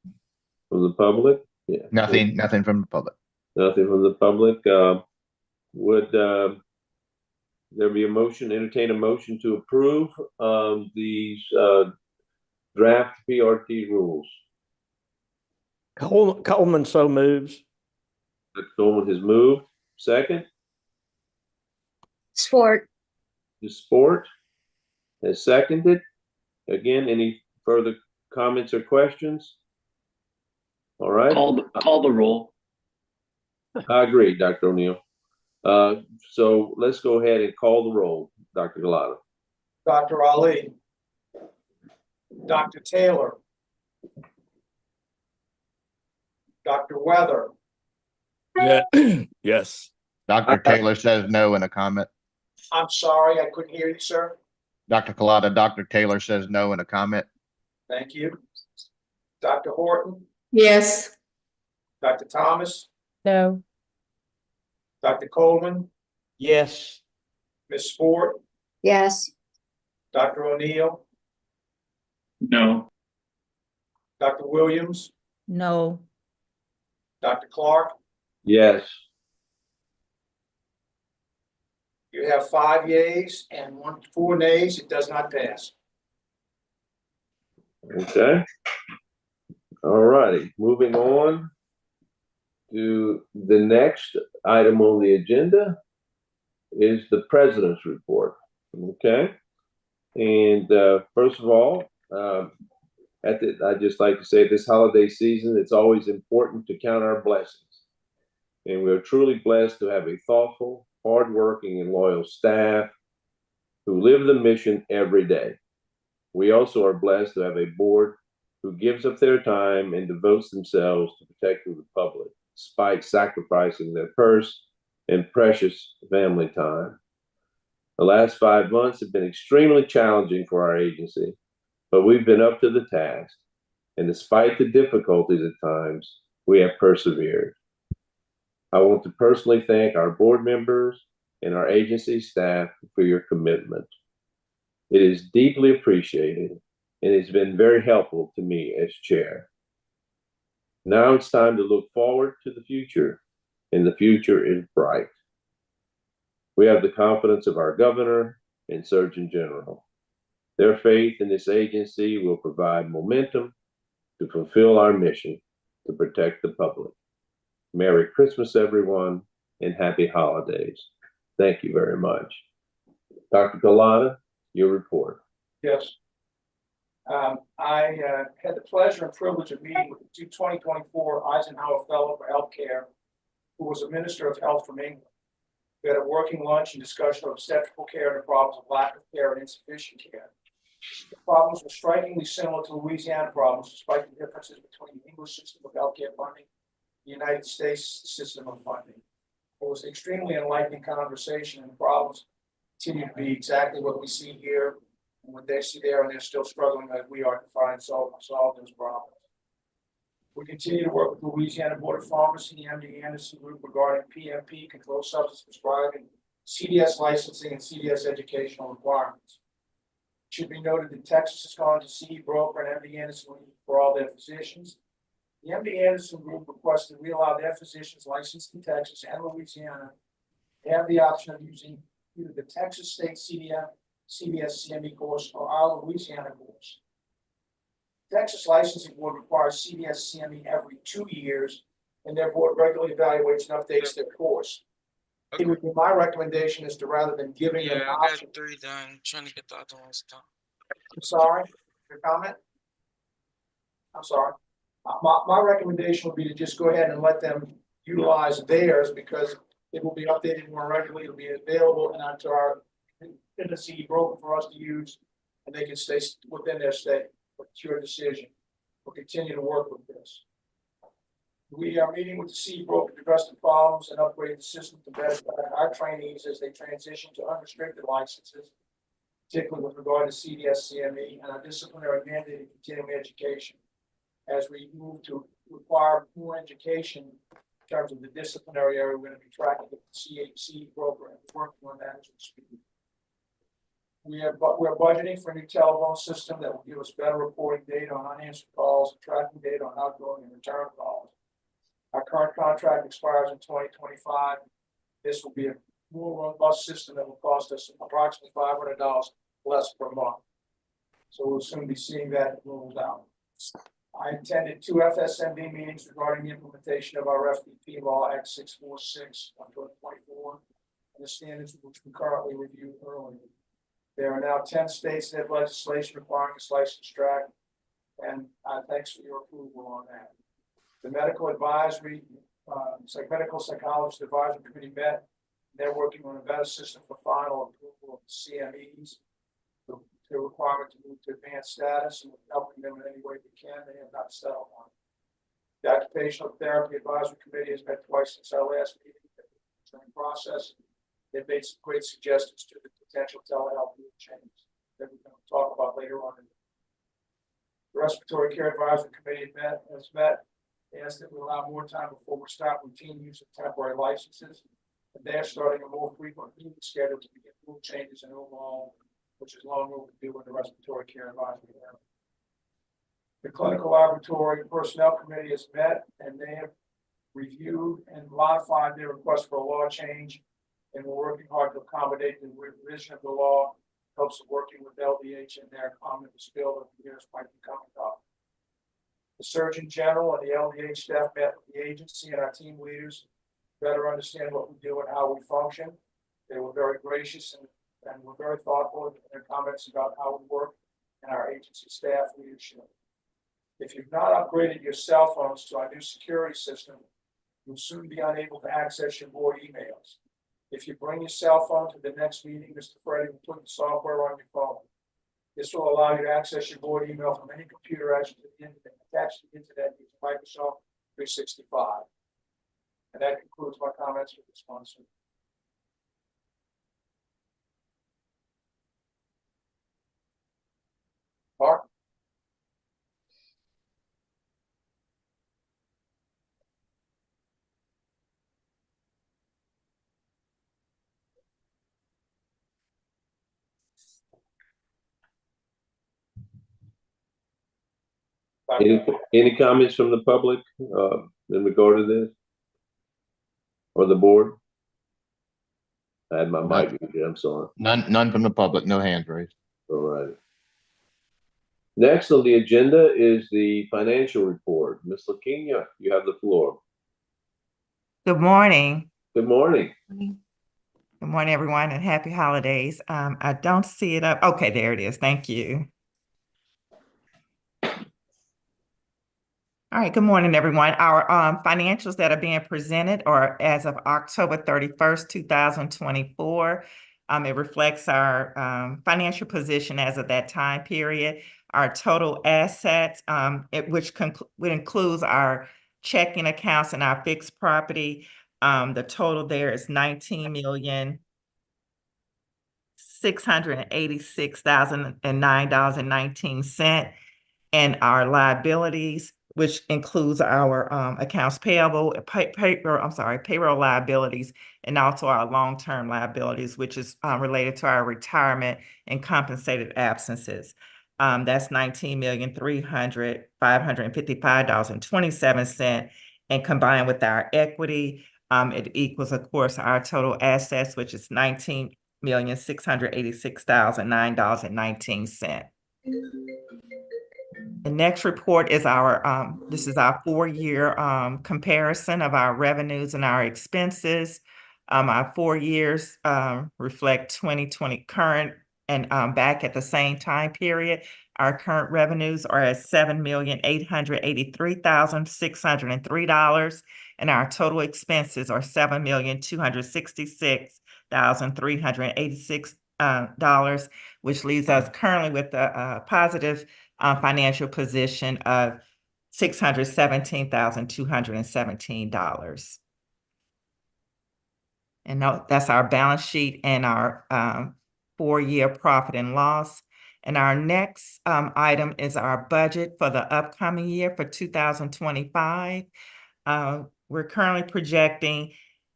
the public? Yeah. Nothing from the public. Nothing from the public. Would there be a motion, entertain a motion to approve these draft PRT rules? Coleman so moves. Dr. Coleman has moved. Second? Sport. The sport has seconded. Again, any further comments or questions? All right. Call the roll. I agree, Dr. O'Neill. So let's go ahead and call the roll, Dr. Galata. Dr. Ali, Dr. Taylor, Dr. Weather. Yeah. Yes. Dr. Taylor says no in a comment. I'm sorry, I couldn't hear you, sir. Dr. Collada, Dr. Taylor says no in a comment. Thank you. Dr. Horton, Yes. Dr. Thomas, No. Dr. Coleman, Yes. Ms. Sport, Yes. Dr. O'Neill, No. Dr. Williams, No. Dr. Clark. Yes. You have 5 yeas and 4 nays. It does not pass. Okay. All righty. Moving on to the next item on the agenda is the president's report. Okay. And first of all, I'd just like to say this holiday season, it's always important to count our blessings. And we're truly blessed to have a thoughtful, hardworking, and loyal staff who live the mission every day. We also are blessed to have a board who gives up their time and devotes themselves to protecting the public, despite sacrificing their purse and precious family time. The last 5 months have been extremely challenging for our agency, but we've been up to the task. And despite the difficulties at times, we have persevered. I want to personally thank our board members and our agency staff for your commitment. It is deeply appreciated and it's been very helpful to me as chair. Now it's time to look forward to the future, and the future is bright. We have the confidence of our governor and Surgeon General. Their faith in this agency will provide momentum to fulfill our mission to protect the public. Merry Christmas, everyone, and happy holidays. Thank you very much. Dr. Galata, your report. Yes. I had the pleasure and privilege of meeting with the 2024 Eisenhower Fellow for Healthcare, who was a Minister of Health from England. We had a working lunch and discussion of obstetrical care and the problems of lack of care and insufficient care. The problems were strikingly similar to Louisiana problems, despite the differences between the English system of healthcare funding and the United States system of funding. It was an extremely enlightening conversation, and the problems continue to be exactly what we see here and what they see there, and they're still struggling like we are to find solve those problems. We continue to work with the Louisiana Board of Pharmacy and the MD Anderson Group regarding PMP, controlled substance prescribing, CDS licensing, and CDS educational requirements. It should be noted that Texas has gone to CE Broker and MD Anderson for all their physicians. The MD Anderson Group requested we allow their physicians licensed in Texas and Louisiana to have the option of using either the Texas State CBS CME course or our Louisiana course. Texas Licensing Board requires CBS CME every 2 years, and their board regularly evaluates and updates their course. It would be my recommendation is to rather than giving them an option. 3 done, trying to get the other ones done. I'm sorry, your comment? I'm sorry. My recommendation would be to just go ahead and let them utilize theirs because it will be updated more regularly. It'll be available and onto our CE broker for us to use, and they can stay within their state. It's your decision. We'll continue to work with this. We are meeting with the CE broker to address the problems and upgrade the system to better our trainees as they transition to unrestricted licenses, particularly with regard to CDS CME and our disciplinary mandated continuing education. As we move to require more education in terms of the disciplinary area, we're going to be tracking the CHC program, working on that as we speak. We're budgeting for a new telephone system that will give us better reporting data on unanswered calls and tracking data on outgoing and return calls. Our current contract expires in 2025. This will be a more robust system that will cost us approximately $500 less per month. So we'll soon be seeing that rolled out. I attended 2 FSMD meetings regarding the implementation of our FDP Law Act 646 on 2024 and the standards which we currently reviewed earlier. There are now 10 states that have legislation requiring this license track, and thanks for your approval on that. The medical advisory, medical psychologist advisory committee met. They're working on a better system for final approval of the CMEs. The requirement to move to advanced status and helping them in any way we can. They have not settled on it. The occupational therapy advisory committee has met twice since our last meeting. During the process, they've made some great suggestions to the potential telehealth changes that we're going to talk about later on. The respiratory care advisory committee has met. They asked that we allow more time before we start routine use of temporary licenses. And they're starting a more frequent meeting schedule to begin rule changes and overall, which is long overdue in the respiratory care advisory area. The clinical laboratory personnel committee has met and they have reviewed and modified their request for a law change, and we're working hard to accommodate the revision of the law, helps working with LDH and their omnibus bill that the years might be coming up. The Surgeon General and the LDH staff met with the agency and our team leaders to better understand what we do and how we function. They were very gracious and were very thoughtful in their comments about how we work and our agency staff leadership. If you've not upgraded your cell phones to our new security system, you'll soon be unable to access your board emails. If you bring your cell phone to the next meeting, Mr. Freddie will put the software on your phone. This will allow you to access your board email from any computer attached to the internet using Microsoft 365. And that concludes my comments for this one. Mark? Any comments from the public in regard to this? Or the board? I had my mic muted, I'm sorry. None from the public, no hands raised. All right. Next on the agenda is the financial report. Ms. Lakinya, you have the floor. Good morning. Good morning. Good morning, everyone, and happy holidays. I don't see it up. Okay, there it is. Thank you. All right, good morning, everyone. Our financials that are being presented are as of October 31st, 2024. It reflects our financial position as of that time period. Our total assets, which includes our checking accounts and our fixed property. The total there is $19,686,009.19. And our liabilities, which includes our accounts payable, payroll liabilities, and also our long-term liabilities, which is related to our retirement and compensated absences. That's $19,300,555.27. And combined with our equity, it equals, of course, our total assets, which is $19,686,009.19. The next report is this is our 4-year comparison of our revenues and our expenses. Our 4 years reflect 2020 current and back at the same time period. Our current revenues are at $7,883,603, and our total expenses are $7,266,386, which leaves us currently with a positive financial position of $617,217. And that's our balance sheet and our 4-year profit and loss. And our next item is our budget for the upcoming year for 2025. We're currently projecting,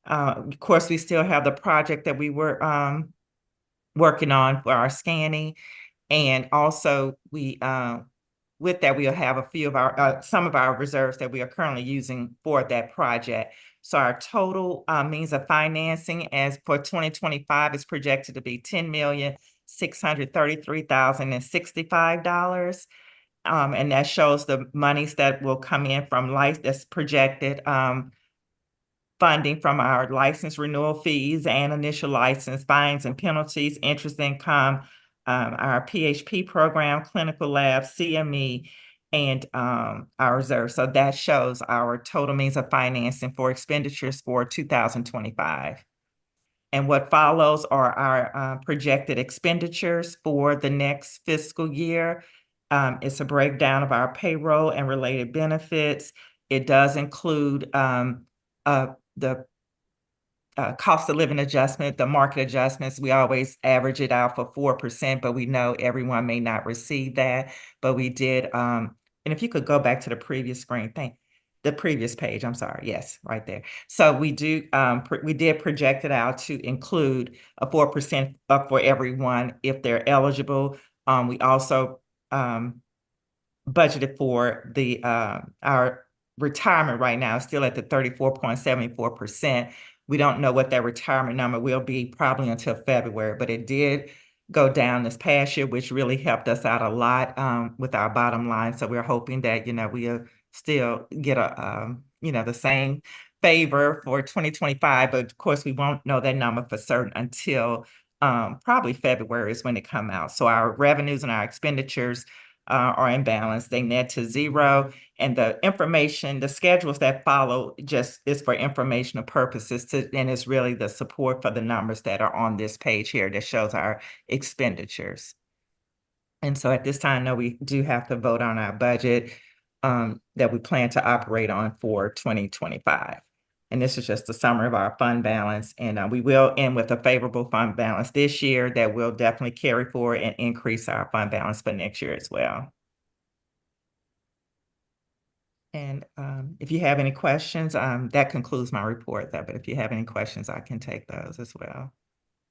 of course, we still have the project that we were working on for our scanning. And also with that, we'll have a few of our, some of our reserves that we are currently using for that project. So our total means of financing as for 2025 is projected to be $10,633,065. And that shows the monies that will come in from that's projected funding from our license renewal fees and initial license fines and penalties, interest income, our PHP program, clinical lab, CME, and our reserve. So that shows our total means of financing for expenditures for 2025. And what follows are our projected expenditures for the next fiscal year. It's a breakdown of our payroll and related benefits. It does include the cost of living adjustment, the market adjustments. We always average it out for 4%, but we know everyone may not receive that. But we did, and if you could go back to the previous screen, the previous page, I'm sorry, yes, right there. So we did project it out to include a 4% up for everyone if they're eligible. We also budgeted for our retirement right now is still at the 34.74%. We don't know what that retirement number will be probably until February, but it did go down this past year, which really helped us out a lot with our bottom line. So we're hoping that, we'll still get the same favor for 2025, but of course we won't know that number for certain until probably February is when it come out. So our revenues and our expenditures are in balance. They net to zero. And the information, the schedules that follow just is for informational purposes and it's really the support for the numbers that are on this page here that shows our expenditures. And so at this time, no, we do have to vote on our budget that we plan to operate on for 2025. And this is just a summary of our fund balance. And we will end with a favorable fund balance this year that will definitely carry forward and increase our fund balance for next year as well. And if you have any questions, that concludes my report there. But if you have any questions, I can take those as well.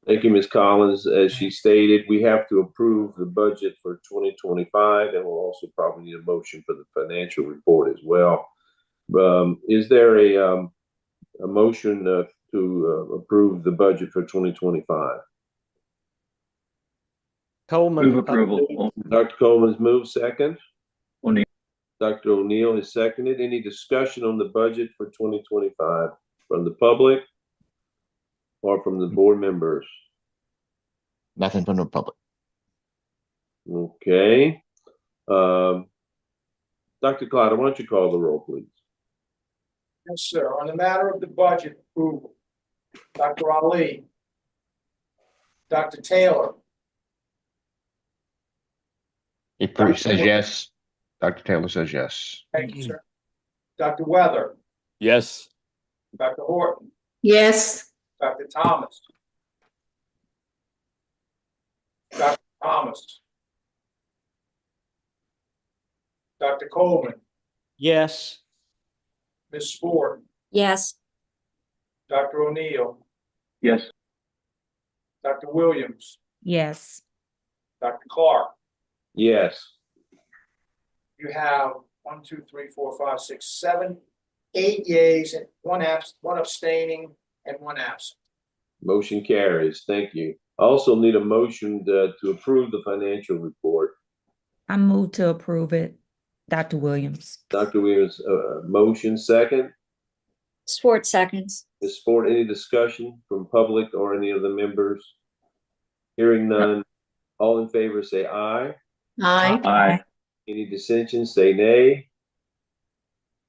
Thank you, Ms. Collins. As she stated, we have to approve the budget for 2025, and we'll also probably need a motion for the financial report as well. Is there a motion to approve the budget for 2025? Coleman. Move approval. Dr. Coleman's moved, second. O'Neill. Dr. O'Neill has seconded. Any discussion on the budget for 2025? from the public or from the board members? Nothing from the public. Okay. Dr. Clotter, why don't you call the roll, please? Yes, sir. On the matter of the budget approval, Dr. Ali, Dr. Taylor, He says yes. Dr. Taylor says yes. thank you, sir. Dr. Weather, Yes. Dr. Horton, Yes. Dr. Thomas. Dr. Thomas. Dr. Coleman, Yes. Ms. Ford, Yes. Dr. O'Neill, Yes. Dr. Williams, Yes. Dr. Clark. Yes. You have 1, 2, 3, 4, 5, 6, 7, 8 yeas and one abstaining and one absent. Motion carries. Thank you. I also need a motion to approve the financial report. I move to approve it. Dr. Williams. Dr. Williams, motion second. Sport seconds. Ms. Ford, any discussion from public or any of the members? Hearing none, all in favor say aye. Aye. Aye. Any dissensions, say nay.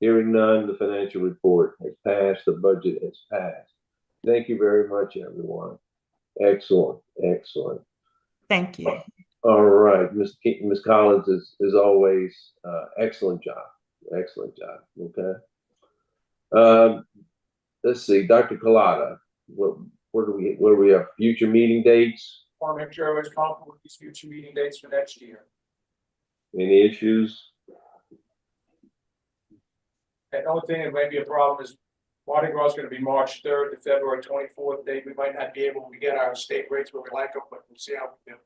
Hearing none, the financial report has passed, the budget has passed. Thank you very much, everyone. Excellent, excellent. Thank you. All right, Ms. Collins, as always, excellent job, excellent job, okay? Let's see, Dr. Collada, where do we have future meeting dates? I want to make sure everyone's comfortable with these future meeting dates for next year. Any issues? And the only thing that may be a problem is Mardi Gras is going to be March 3rd to February 24th date. We might not be able to get our state rates where we like them, but we'll see how we do.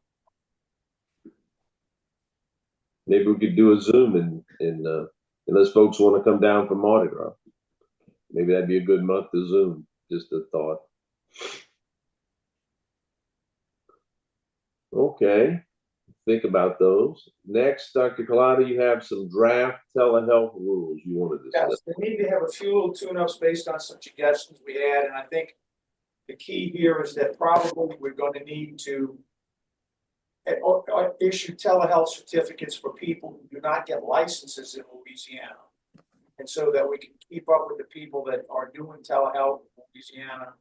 Maybe we could do a Zoom and unless folks want to come down from Mardi Gras. Maybe that'd be a good month to Zoom, just a thought. Okay, think about those. Next, Dr. Collada, you have some draft telehealth rules you want to discuss. Yes, we need to have a few little tune-ups based on some suggestions we had, and I think the key here is that probably we're going to need to issue telehealth certificates for people who do not get licenses in Louisiana. And so that we can keep up with the people that are doing telehealth in Louisiana,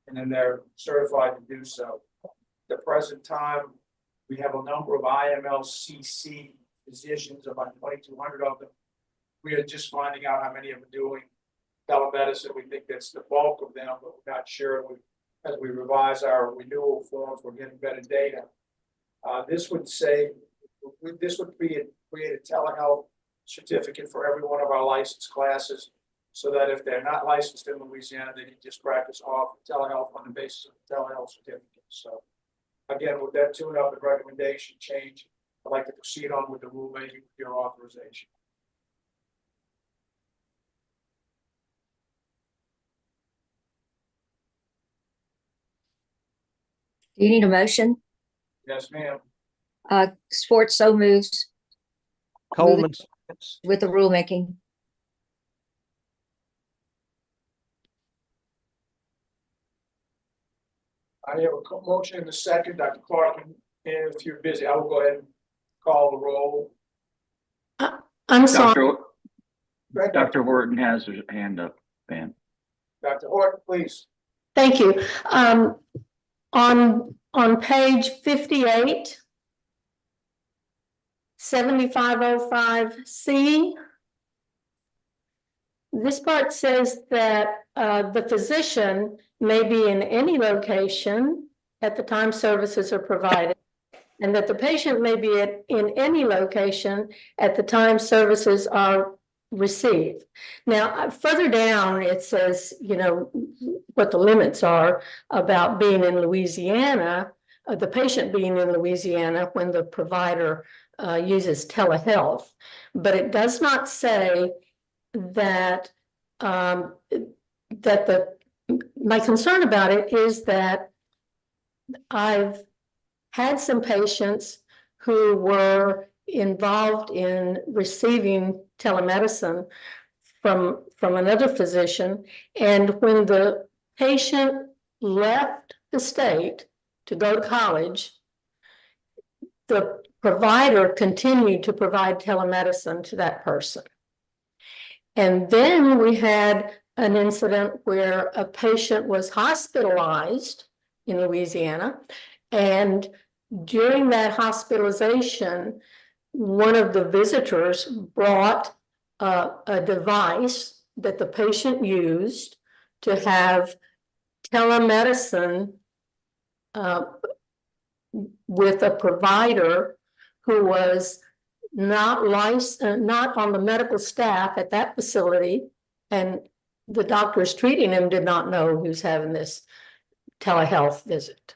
and then they're certified to do so. At the present time, we have a number of IMLCC physicians, about 2,200 of them. We are just finding out how many of them are doing telemedicine. We think that's the bulk of them, but we're not sure. As we revise our renewal forms, we're getting better data. This would create a telehealth certificate for every one of our licensed classes, so that if they're not licensed in Louisiana, they can just practice off telehealth on the basis of the telehealth certificate. So again, with that tune-up and recommendation change, I'd like to proceed on with the rulemaking with your authorization. Do you need a motion? Yes, ma'am. Sport so moves Coleman. with the rulemaking. I have a motion in the second. Dr. Clark, if you're busy, I will go ahead and call the roll. I'm sorry. Go ahead, Dr. Horton has his hand up, Van. Dr. Horton, please. Thank you. On page 58, 7505C, this part says that the physician may be in any location at the time services are provided, and that the patient may be in any location at the time services are received. Now, further down, it says, you know, what the limits are about being in Louisiana, the patient being in Louisiana when the provider uses telehealth. But it does not say that my concern about it is that I've had some patients who were involved in receiving telemedicine from from another physician. And when the patient left the state to go to college, the provider continued to provide telemedicine to that person. And then we had an incident where a patient was hospitalized in Louisiana. And during that hospitalization, one of the visitors brought a device that the patient used to have telemedicine with a provider who was not licensed, not on the medical staff at that facility, and the doctors treating him did not know he was having this telehealth visit.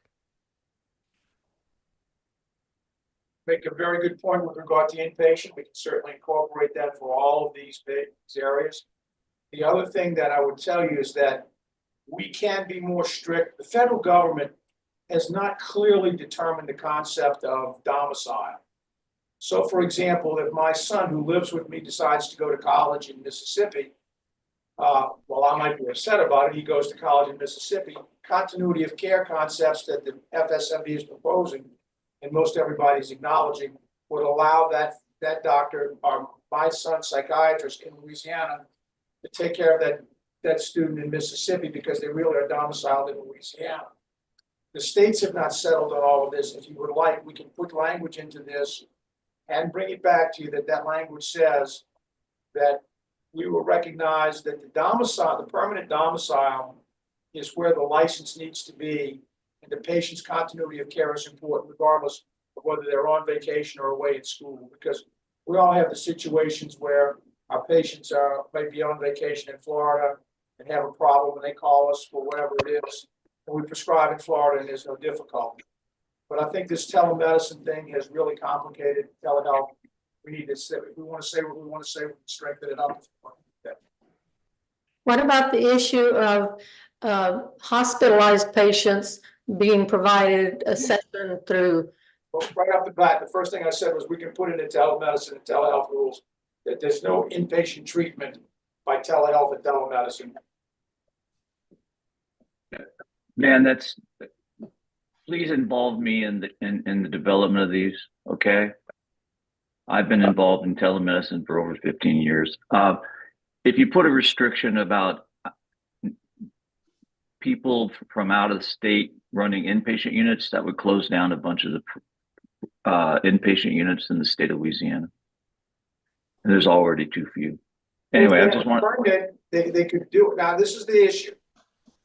Make a very good point with regard to inpatient. We can certainly incorporate that for all of these areas. The other thing that I would tell you is that we can be more strict. The federal government has not clearly determined the concept of domicile. So, for example, if my son who lives with me decides to go to college in Mississippi, well, I might be upset about it. He goes to college in Mississippi. Continuity of care concepts that the FSMB is proposing, and most everybody's acknowledging, would allow that doctor, or my son's psychiatrist in Louisiana, to take care of that student in Mississippi because they really are domiciled in Louisiana. The states have not settled on all of this. If you would like, we can put language into this and bring it back to you that language says that we will recognize that the domicile, the permanent domicile, is where the license needs to be, and the patient's continuity of care is important regardless of whether they're on vacation or away at school, because we all have the situations where our patients might be on vacation in Florida and have a problem and they call us for whatever it is, and we prescribe in Florida and there's no difficulty. But I think this telemedicine thing has really complicated telehealth. We need to say, if we want to say what we want to say, we can strengthen it up. What about the issue of hospitalized patients being provided a session through? Well, right off the bat, the first thing I said was we can put in the telemedicine and telehealth rules that there's no inpatient treatment by telehealth and telemedicine. Man, please involve me in the development of these, okay? I've been involved in telemedicine for over 15 years. If you put a restriction about people from out of the state running inpatient units, that would close down a bunch of the inpatient units in the state of Louisiana. And there's already too few. Anyway, I just want they could do it. Now, this is the issue.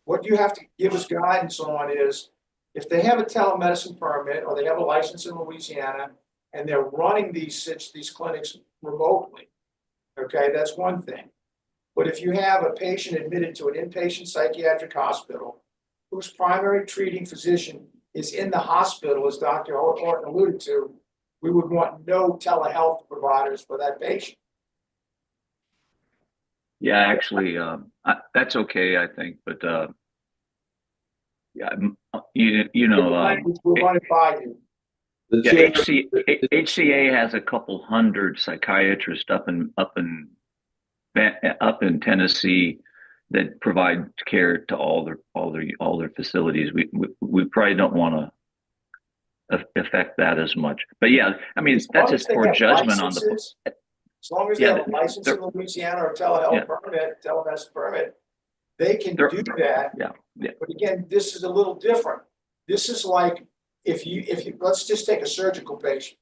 What you have to give us guidance on is if they have a telemedicine permit or they have a license in Louisiana and they're running these clinics remotely, okay, that's one thing. But if you have a patient admitted to an inpatient psychiatric hospital whose primary treating physician is in the hospital, as Dr. Horton alluded to, we would want no telehealth providers for that patient. Yeah, actually, that's okay, I think. But yeah, you know, we'll run it by you. Yeah, HCA has a couple hundred psychiatrists up in Tennessee that provide care to all their facilities. We probably don't want to affect that as much. But yeah, I mean, that's just poor judgment on the. As long as they have a license in Louisiana or telehealth permit, telemedicine permit, they can do that. Yeah. But again, this is a little different. This is like if you let's just take a surgical patient.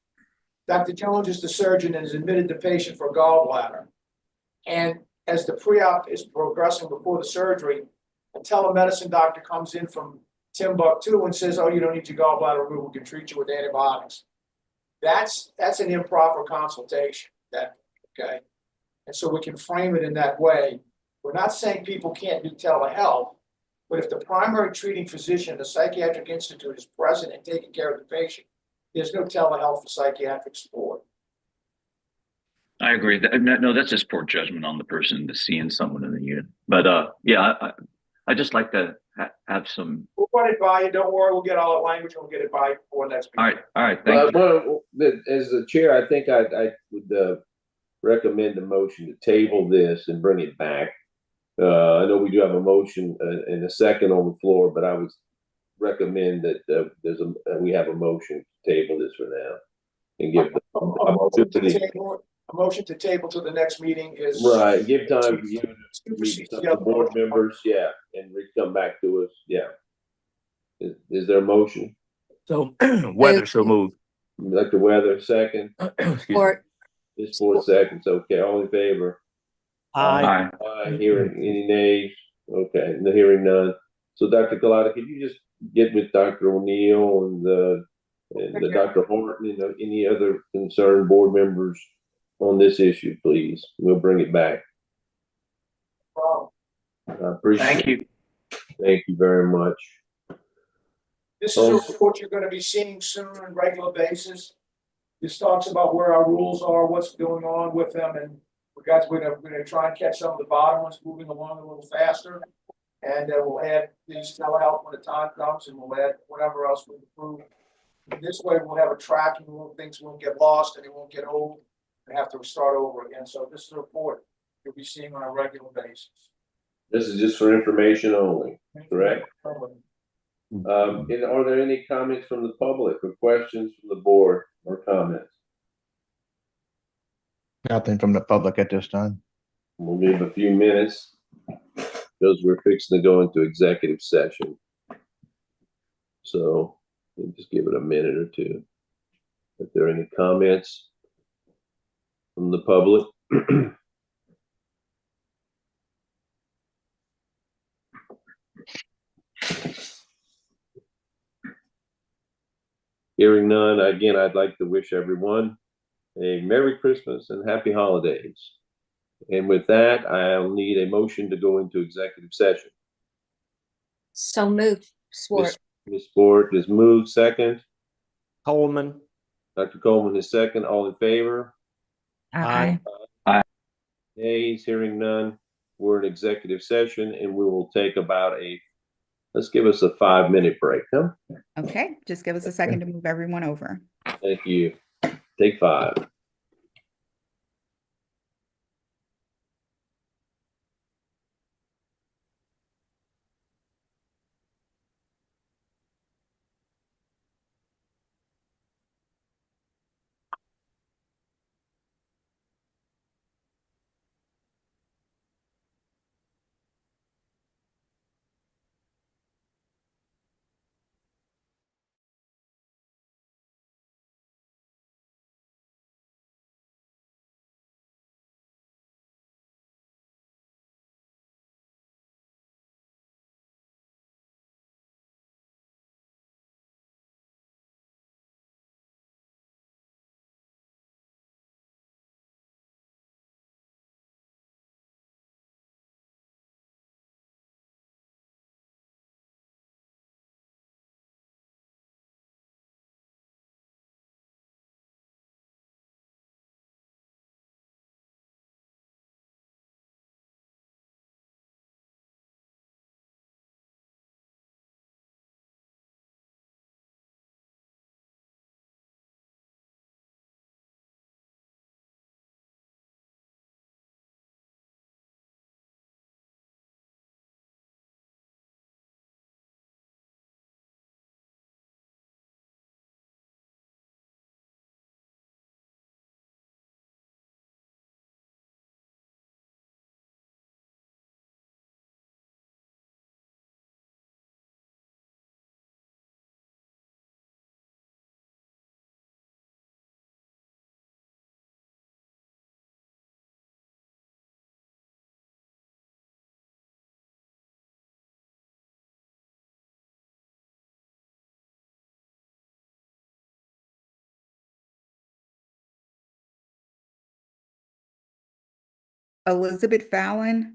Dr. Jones is the surgeon and has admitted the patient for gallbladder. And as the pre-op is progressing before the surgery, a telemedicine doctor comes in from Timbuktu and says, "Oh, you don't need your gallbladder removed. We can treat you with antibiotics." That's an improper consultation. Okay. And so we can frame it in that way. We're not saying people can't do telehealth, but if the primary treating physician at the psychiatric institute is present and taking care of the patient, there's no telehealth for psychiatric support. I agree. No, that's just poor judgment on the person to seeing someone in the unit. But yeah, I just like to have some. We'll run it by you. Don't worry. We'll get all that language and we'll get it by before next week. All right. Thank you. As the chair, I think I would recommend a motion to table this and bring it back I know we do have a motion and a second on the floor, but I would recommend that we have a motion to table this for now and give the A motion to table to the next meeting is. right. Give time for you to meet with some of the board members, yeah, and come back to us, yeah. Is there a motion? So Weather so moved. Dr. Weather, second. Or It's 4 seconds. Okay, all in favor? Aye. Aye. Hearing any nays? Okay, no hearing none. So Dr. Galata, could you just get with Dr. O'Neill and the Dr. Horton and any other concerned board members on this issue, please? We'll bring it back. I appreciate Thank you. Thank you very much. This is a report you're gonna be seeing soon on a regular basis. This talks about where our rules are, what's going on with them, and we're gonna try and catch some of the bottom ones moving along a little faster. And we'll add these telehealth when the time comes, and we'll add whatever else we approve. And this way we'll have a tracking, things won't get lost and it won't get old and have to start over again. So this is a report you'll be seeing on a regular basis. This is just for information only, correct? And are there any comments from the public or questions from the board or comments? Nothing from the public at this time. We'll give a few minutes because we're fixing to go into executive session. So we'll just give it a minute or two. If there are any comments from the public. Hearing none, again, I'd like to wish everyone a Merry Christmas and Happy Holidays. And with that, I'll need a motion to go into executive session. so moved. Swart. Ms. Ford is moved, second. Coleman. Dr. Coleman is second. All in favor? Aye. Nays, hearing none. We're in executive session and we will take about let's give us a 5-minute break, huh? Okay, just give us a second to move everyone over. Thank you. Take 5. Elizabeth Fallon.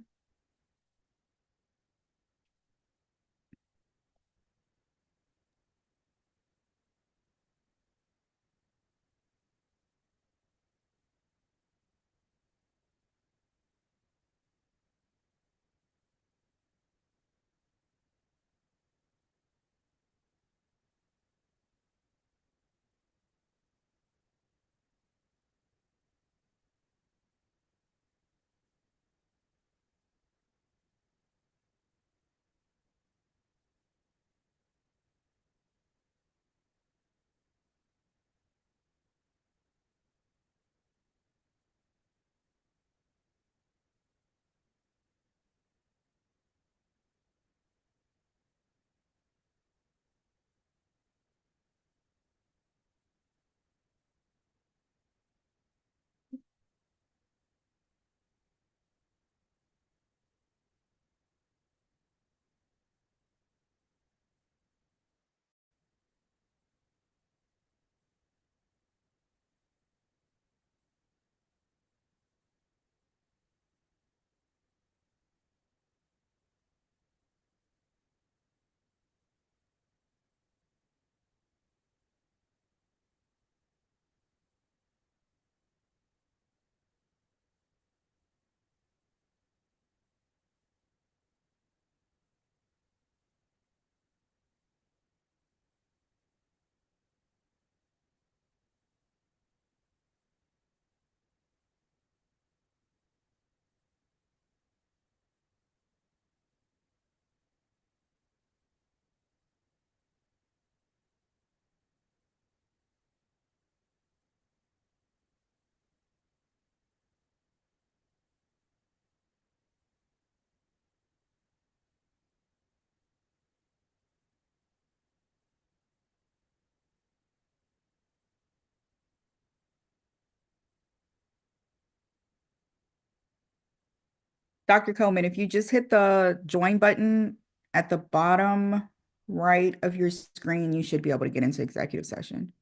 Dr. Coleman, if you just hit the join button at the bottom right of your screen, you should be able to get into executive session.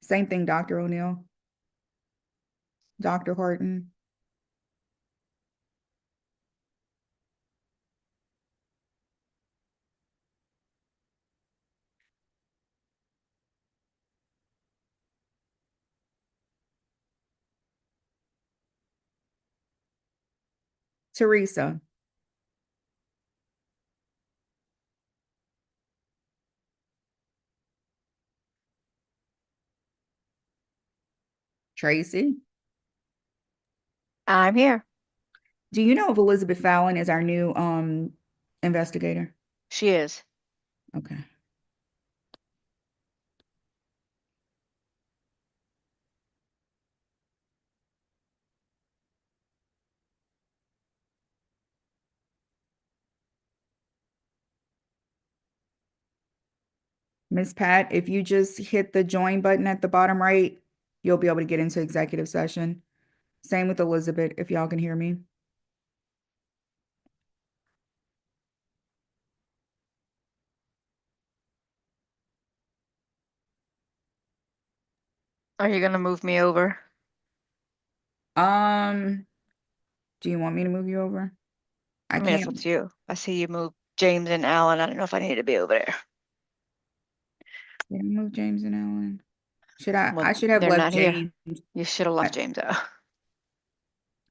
Same thing, Dr. O'Neill. Dr. Horton. Teresa. Tracy. I'm here. Do you know if Elizabeth Fallon is our new investigator? She is. Okay. Miss Pat, if you just hit the join button at the bottom right, you'll be able to get into executive session. Same with Elizabeth, if y'all can hear me. Are you gonna move me over? Do you want me to move you over? I mean, it's up to you. I see you move James and Alan. I don't know if I need to be over there. Did I move James and Ellen? Should I? Well, I should have they're left not here. James. You should have left James out.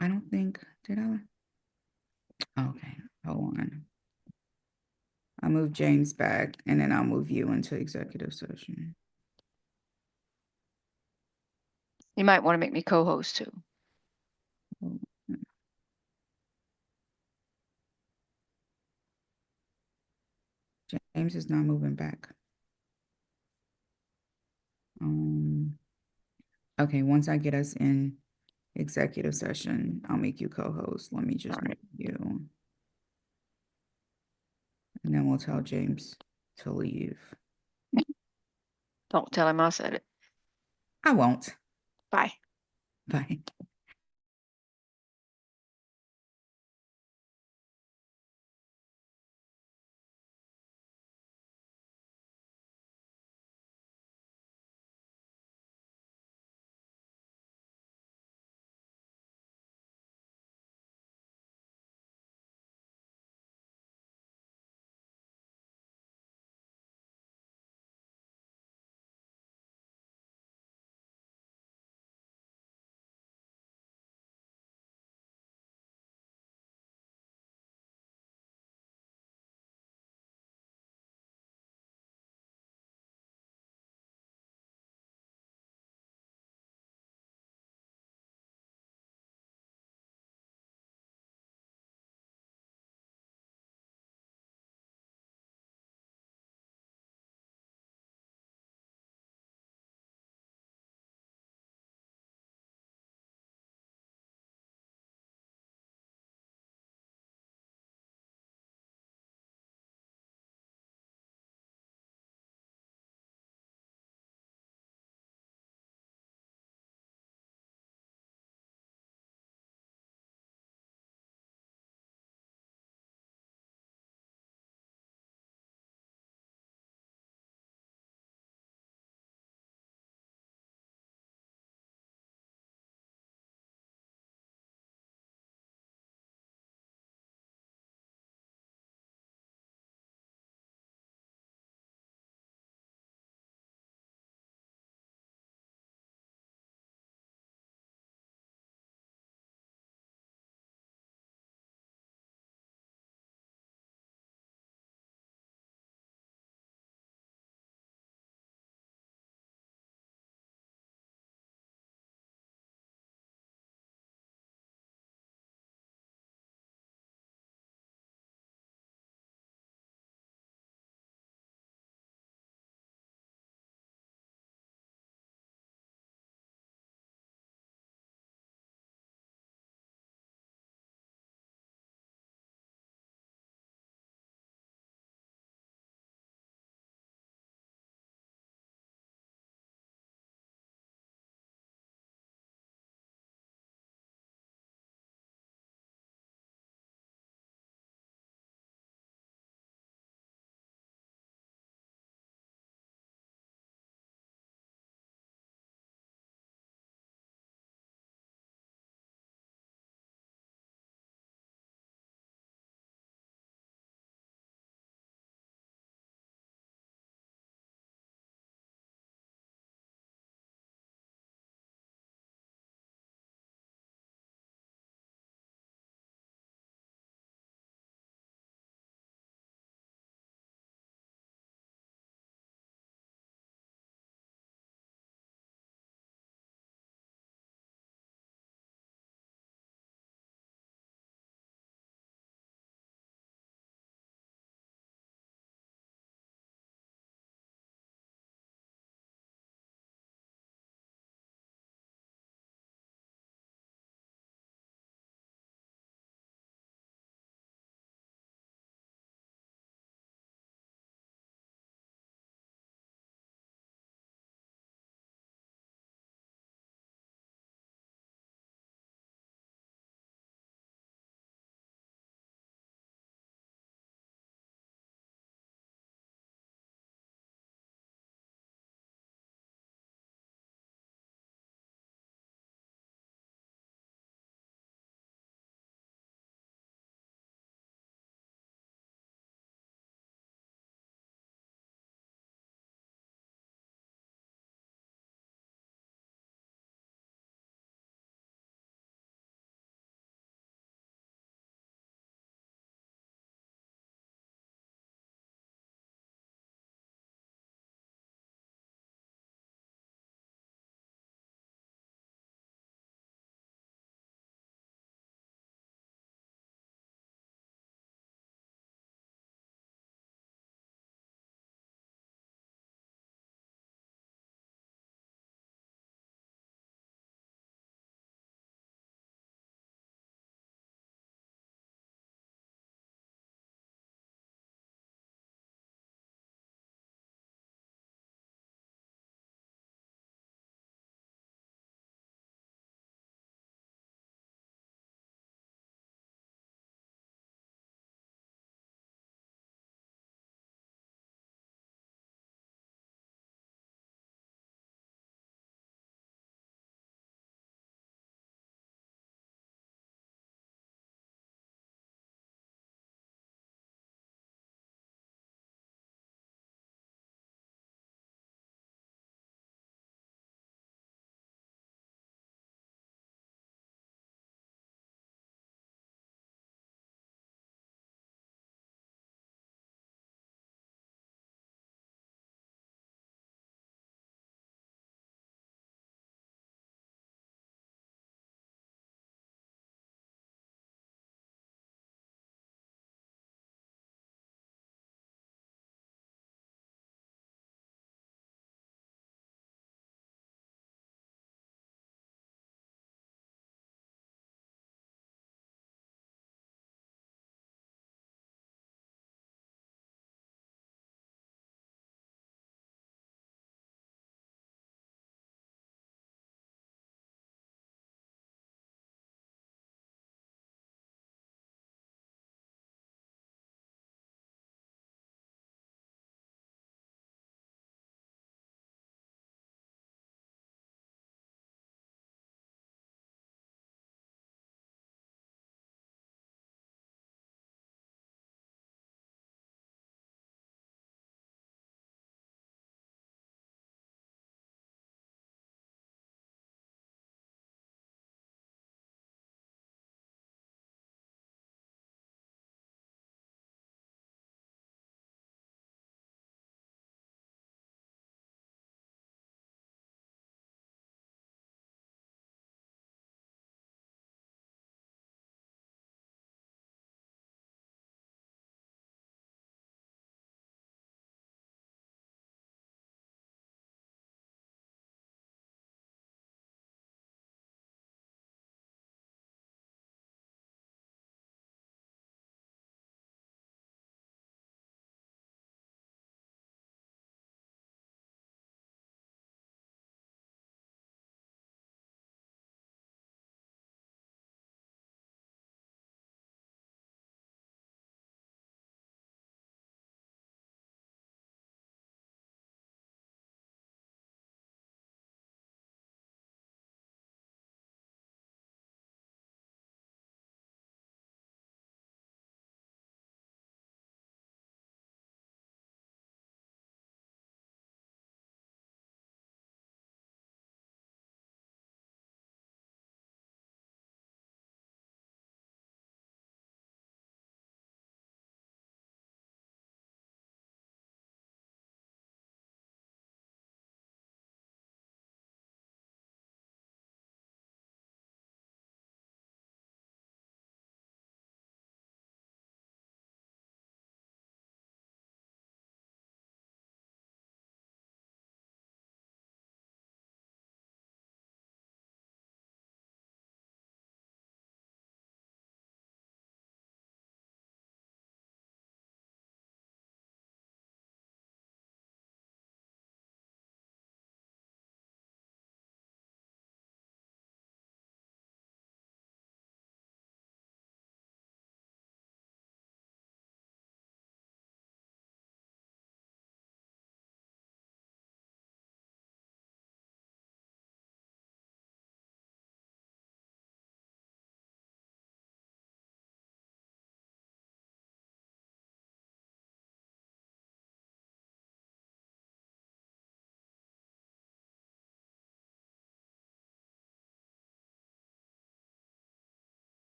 I don't think, did I? Okay, hold on. I'll move James back and then I'll move you into executive session. You might want to make me co-host too. James is not moving back. Okay, once I get us in executive session, I'll make you co-host. Let me just move you. And then we'll tell James to leave. Don't tell him I said it. I won't. Bye. Bye.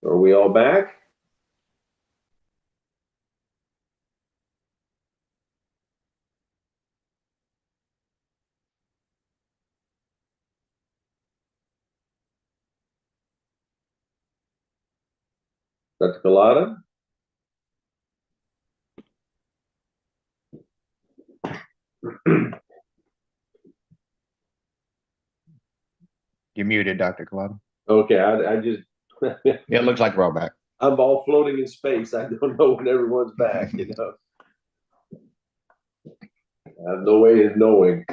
Are we all back? Dr. Collada? You're muted, Dr. Collada. Okay, I just. It looks like we're all back. I'm all floating in space. I don't know when everyone's back, you know. I have no way of knowing.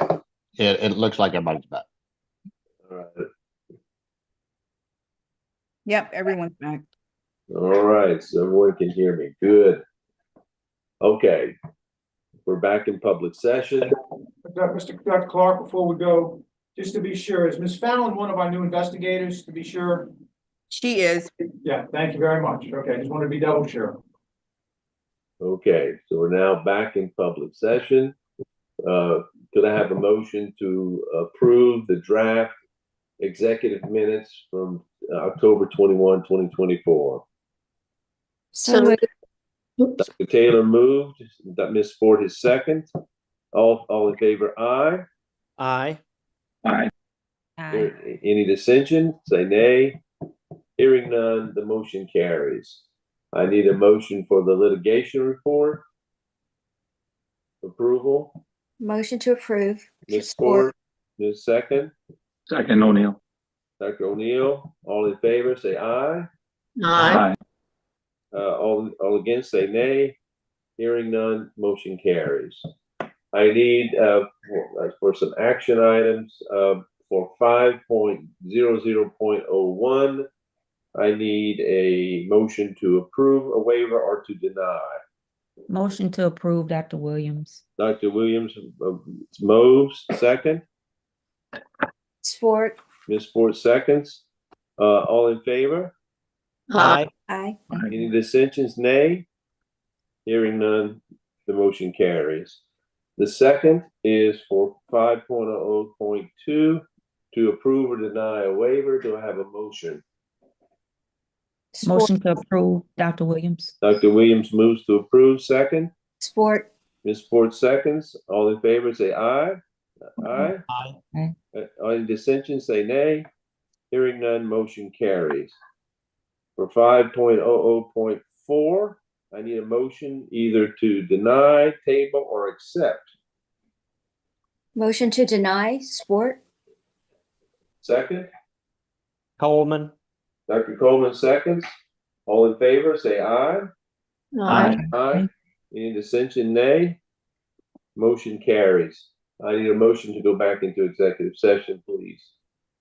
It looks like everybody's back. All right. Yep, everyone's back. All right, so everyone can hear me. Good. Okay. We're back in public session. Dr. Clark, before we go, just to be sure, is Ms. Fallon one of our new investigators, to be sure? She is. Yeah, thank you very much. Okay, just wanted to be double sure. Okay, so we're now back in public session. Could I have a motion to approve the draft executive minutes from October 21, 2024? So moved. Dr. Taylor moved, that Ms. Ford is second. All in favor, aye. Aye. Aye. Any dissension? Say nay. Hearing none, the motion carries. I need a motion for the litigation report. Approval. Motion to approve. Ms. Ford, Ms. Second. Second, O'Neill. Dr. O'Neill, all in favor, say aye. Aye. All against, say nay. Hearing none, motion carries. I need for some action items for 5.00.01. I need a motion to approve a waiver or to deny. Motion to approve, Dr. Williams. Dr. Williams moves. Second. Sport. Ms. Ford seconds. All in favor? Aye. Aye. Any dissensions? Nay. Hearing none, the motion carries. The second is for 5.00.2 to approve or deny a waiver. Do I have a motion? Motion to approve, Dr. Williams. Dr. Williams moves to approve. Second. Sport. Ms. Ford seconds. All in favor say aye. Aye. Aye. Any dissensions say nay. Hearing none, motion carries. For 5.00.4, I need a motion either to deny, table, or accept. Motion to deny. Sport. Second. Coleman. Dr. Coleman seconds. All in favor, say aye. Aye. Aye. Any dissension, nay. Motion carries. I need a motion to go back into executive session, please.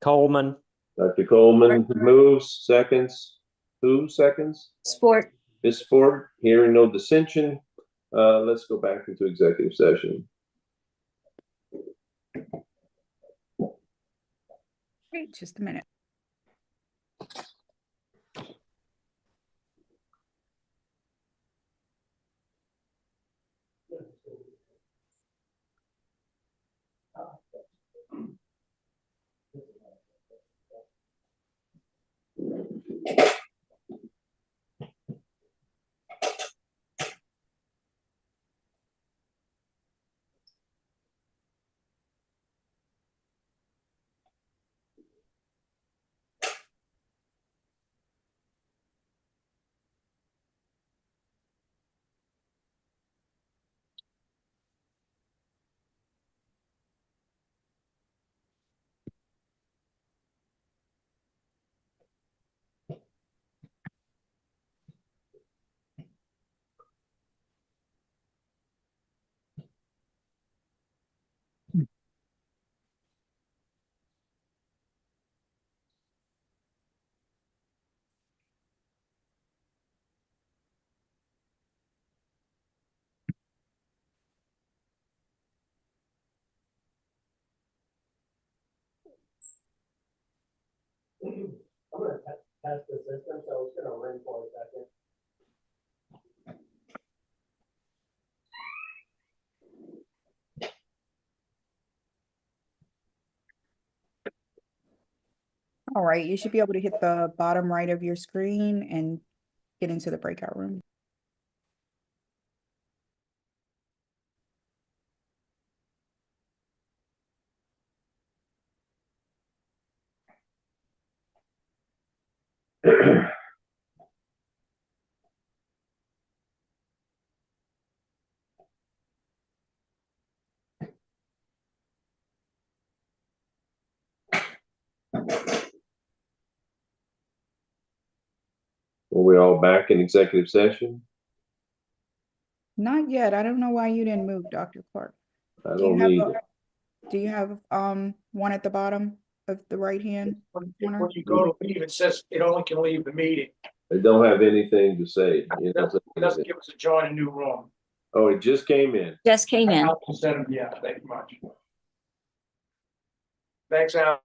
Coleman. Dr. Coleman moves, seconds. Who seconds? Sport. Ms. Ford, hearing no dissension, let's go back into executive session. Wait just a minute. I'm gonna test the system, so it's gonna ring for a second. All right, you should be able to hit the bottom right of your screen and get into the breakout room. Are we all back in executive session? Not yet. I don't know why you didn't move, Dr. Clark. I Do you don't have need a, it. do you have one at the bottom of the right hand corner? When you go to leave, it says it only can leave the meeting. I don't have anything to say. It doesn't give us a join a new room. Oh, it just came in. Just came in. Yeah, thank you much. Thanks, Al.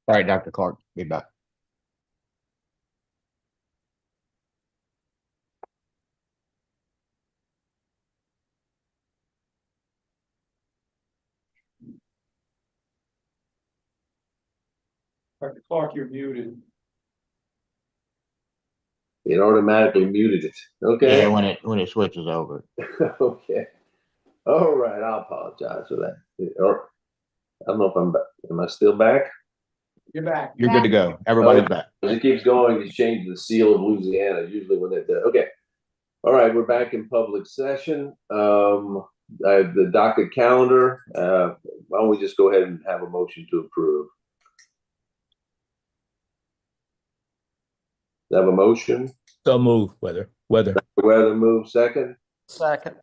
All right, Dr. Clark, be back. Dr. Clark, you're muted. It automatically muted it. Okay. Yeah, when it switches over. Okay. All right. I apologize for that. Or I don't know if I'm back. Am I still back? You're back. You're good to go. Everybody's back. As it keeps going, it's changed the seal of Louisiana, usually when it does. Okay. All right, we're back in public session. I have the docket calendar. Why don't we just go ahead and have a motion to approve? Have a motion? So move, Weather. Weather move second. Second.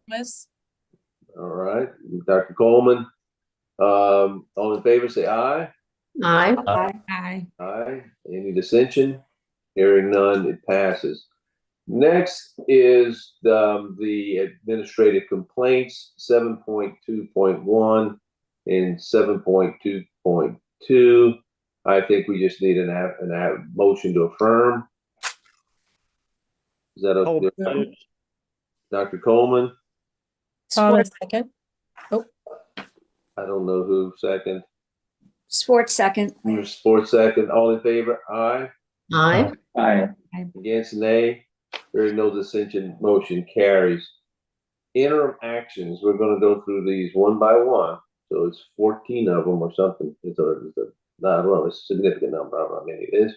All right, Dr. Coleman. All in favor, say aye. Aye. Aye. Aye. Any dissension? Hearing none, it passes. Next is the administrative complaints, 7.2.1 and 7.2.2. I think we just need an motion to affirm. Is that okay? Dr. Coleman? Second. I don't know who second. Sports second. Sports second. All in favor? Aye. Aye. Aye. Against, nay. There is no dissension. Motion carries. Interim actions. We're going to go through these one by one. So it's 14 of them or something. I don't know. It's a significant number. I don't know how many it is.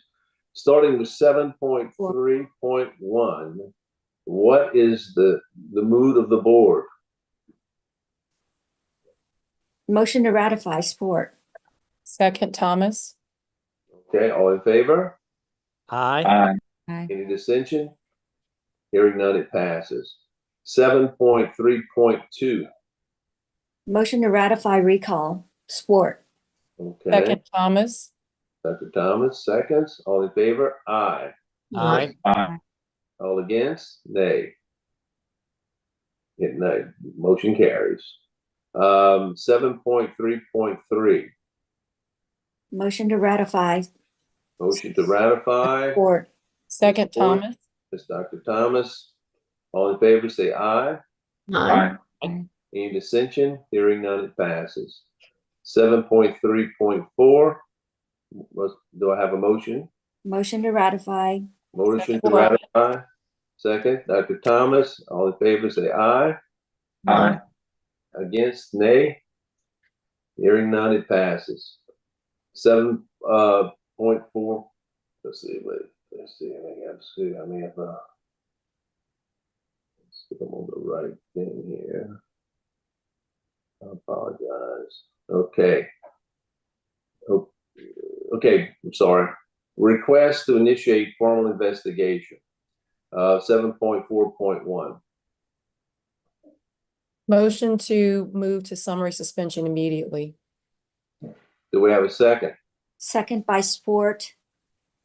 Starting with 7.3.1. What is the mood of the board? Motion to ratify sport. Second, Thomas. Okay, all in favor? Aye. Any dissension? Hearing none, it passes. 7.3.2. Motion to ratify recall sport. Okay. Thomas. Dr. Thomas, seconds. All in favor? Aye. Aye. All against? Nay. Nay. Motion carries. 7.3.3. Motion to ratify Motion to ratify. sport. Second, Support. Thomas. It's Dr. Thomas. All in favor, say aye. Aye. Any dissension? Hearing none, it passes. 7.3.4. Do I have a motion? Motion to ratify. Motion to ratify. Second, Dr. Thomas. All in favor, say aye. Aye. Against, nay. Hearing none, it passes. 7.4. Let's see. Let's see. I may have. Let's see if I'm on the right thing here. I apologize. Okay. Okay. I'm sorry. Request to initiate formal investigation. 7.4.1. Motion to move to summary suspension immediately. Do we have a second? Second by sport.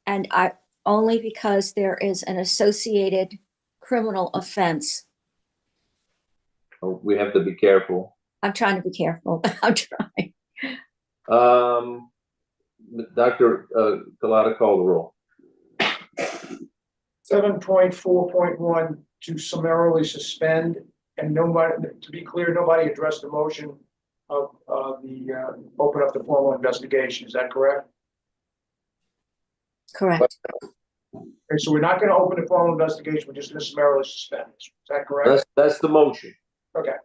And I only because there is an associated criminal offense. Oh, we have to be careful. I'm trying to be careful. I'm trying. Dr. Collada, call the roll. 7.4.1 to summarily suspend, and nobody, to be clear, nobody addressed the motion of open up the formal investigation. Is that correct? Correct. Okay, so we're not going to open the formal investigation. We're just going to summarily suspend. Is that correct? That's the motion. Okay.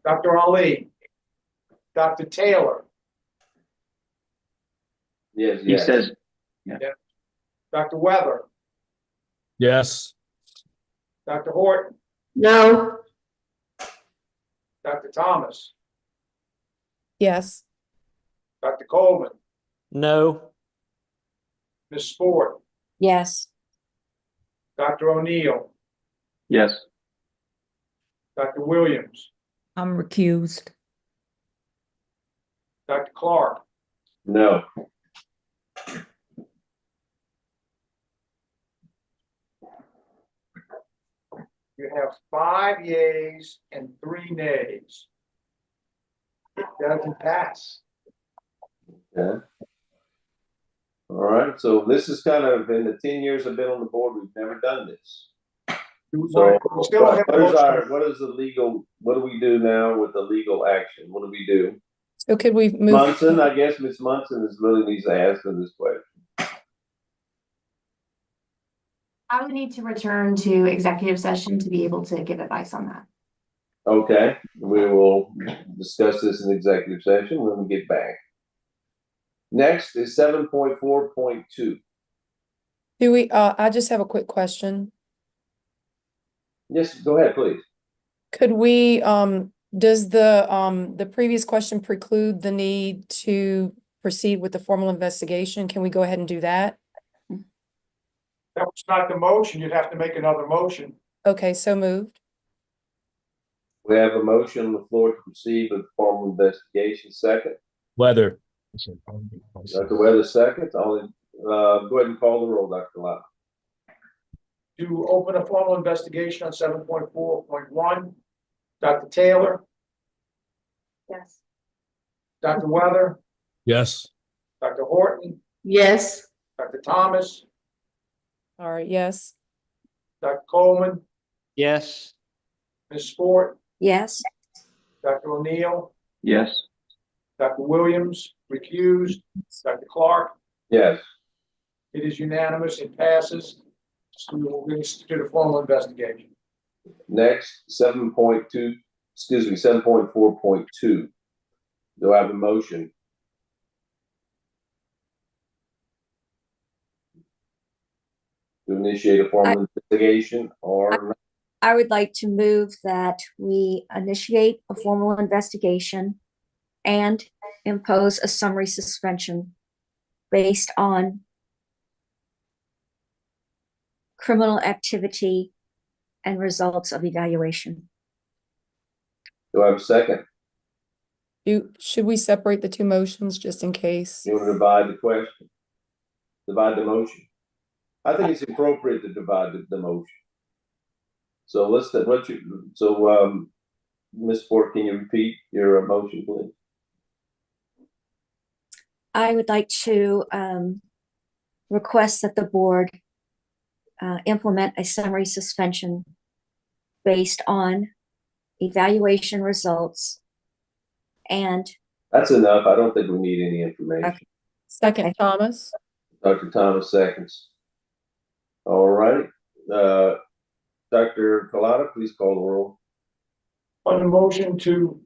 Dr. Ali, Dr. Taylor. Yes. He says, Dr. Weather, Yes. Dr. Horton, No. Dr. Thomas, Yes. Dr. Coleman, No. Ms. Sport, Yes. Dr. O'Neill, yes. Dr. Williams, I'm recused. Dr. Clark, No. you have 5 yeas and 3 nays. It doesn't pass. Okay. All right, so this is kind of, in the 10 years I've been on the board, we've never done this. So We still don't have a motion. what is the legal, what do we do now with the legal action? What do we do? So could we move? Munson, I guess Ms. Munson is really needs to answer this question. I would need to return to executive session to be able to give advice on that. Okay, we will discuss this in executive session when we get back. Next is 7.4.2. Do we, I just have a quick question. Yes, go ahead, please. Could we, does the previous question preclude the need to proceed with the formal investigation? Can we go ahead and do that? That was not the motion. You'd have to make another motion. Okay, so moved. We have a motion on the floor to proceed with formal investigation. Second. Weather. Dr. Weather, second. Go ahead and call the roll, Dr. Lott. To open a formal investigation on 7.4.1, Dr. Taylor, Yes. Dr. Weather, Yes. Dr. Horton, Yes. Dr. Thomas, All right, yes. Dr. Coleman, Yes. Ms. Sport, Yes. Dr. O'Neill, Yes. Dr. Williams, recused, Dr. Clark. Yes. It is unanimous. It passes. So we will institute a formal investigation. Next, 7.4.2. Do I have a motion? To initiate a formal investigation or? I would like to move that we initiate a formal investigation and impose a summary suspension based on criminal activity and results of evaluation. Do I have a second? Should we separate the two motions just in case? You want to divide the question? Divide the motion? I think it's appropriate to divide the motion. So Ms. Ford, can you repeat your motion, please? I would like to request that the board implement a summary suspension based on evaluation results and. That's enough. I don't think we need any information. Okay. Second, Thomas. Dr. Thomas seconds. All right. Dr. Collada, please call the roll. On the motion to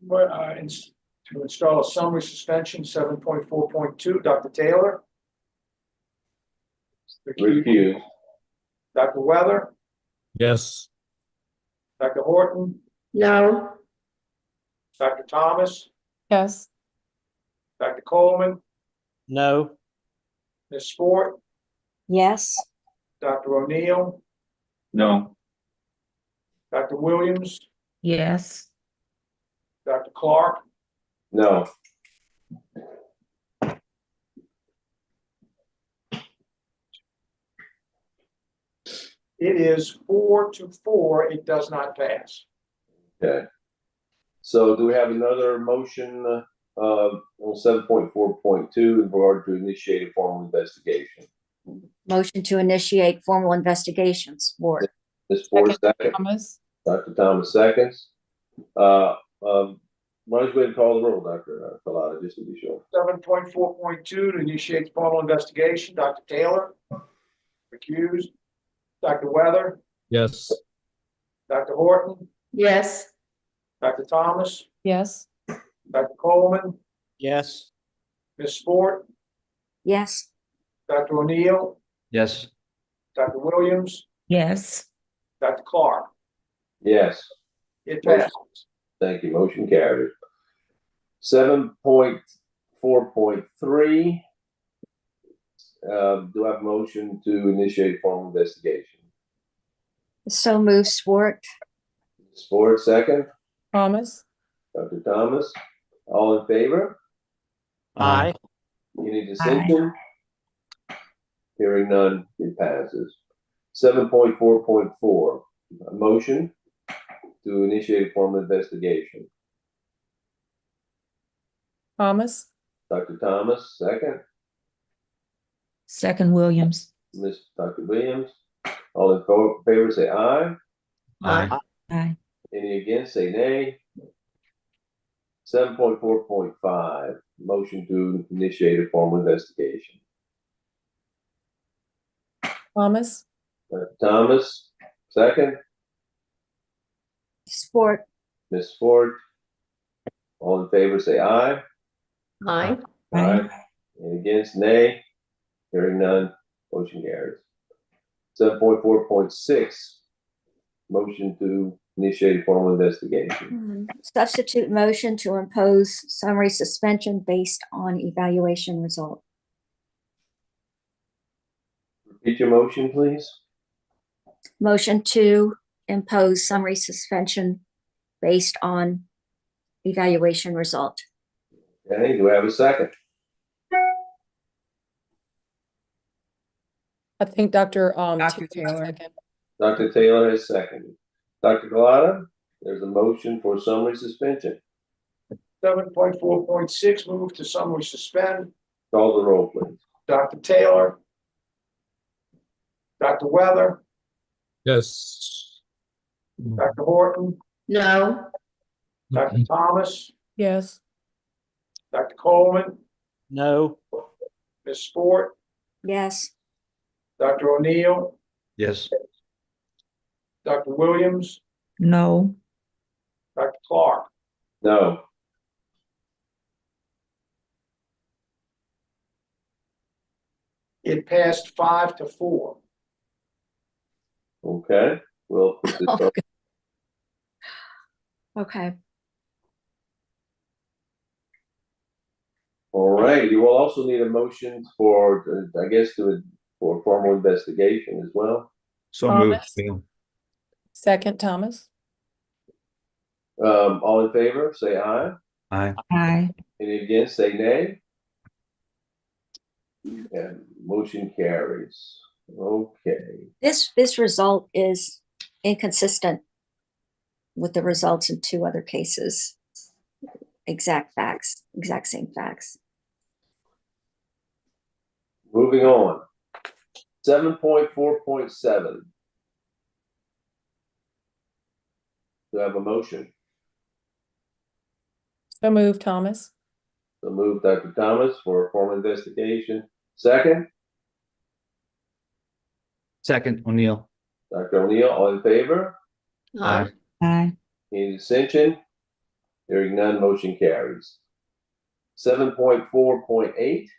install a summary suspension, 7.4.2, Dr. Taylor. Recused. Dr. Weather, Yes. Dr. Horton, No. Dr. Thomas, Yes. Dr. Coleman, No. Ms. Sport, Yes. Dr. O'Neill, No. Dr. Williams, Yes. Dr. Clark. No. It is 4-4. It does not pass. Okay. So do we have another motion on 7.4.2 in regard to initiate a formal investigation? Motion to initiate formal investigations, board. Ms. Ford, second. Thomas. Dr. Thomas seconds. Why don't you go ahead and call the roll, Dr. Collada, just to be sure. 7.4.2 to initiate formal investigation. Dr. Taylor, recused. Dr. Weather, Yes. Dr. Horton, Yes. Dr. Thomas, Yes. Dr. Coleman, Yes. Ms. Sport, Yes. Dr. O'Neill, Yes. Dr. Williams, Yes. Dr. Clark. Yes. It passes. Thank you. Motion carries. 7.4.3. Do I have a motion to initiate formal investigation? So move, Sport. Sport, second. Thomas. Dr. Thomas. All in favor? Aye. Any dissension? Hearing none, it passes. 7.4.4. A motion to initiate a formal investigation. Thomas. Dr. Thomas, second. Second Williams. Dr. Williams. All in favor, say aye. Aye. Aye. Any against, say nay. 7.4.5, motion to initiate a formal investigation. Thomas. Thomas, second. Sport. Ms. Ford. All in favor, say aye. Aye. Aye. Any against, nay. Hearing none, motion carries. 7.4.6, motion to initiate a formal investigation. Substitute motion to impose summary suspension based on evaluation result. Repeat your motion, please. Motion to impose summary suspension based on evaluation result. Okay, do I have a second? I think Dr. Taylor. Dr. Taylor has seconded. Dr. Galata, there's a motion for summary suspension. 7.4.6, move to summary suspend. Call the roll, please. Dr. Taylor. Dr. Weather. Yes. Dr. Horton. No. Dr. Thomas. Yes. Dr. Coleman. No. Ms. Sport. Yes. Dr. O'Neill. Yes. Dr. Williams. No. Dr. Clark. No. It passed 5-4. Okay, we'll put this up. Okay. All right, you will also need a motion for, I guess, for formal investigation as well. So Thomas. moved. Second Thomas. All in favor, say aye. Aye. Aye. Any against, say nay. And motion carries. Okay. This result is inconsistent with the results in two other cases. Exact same facts. Moving on. 7.4.7. Do I have a motion? So moved Thomas. So move Dr. Thomas for a formal investigation. Second, Second O'Neill. Dr. O'Neill, all in favor? Aye. Aye. Any dissension? Hearing none, motion carries. 7.4.8.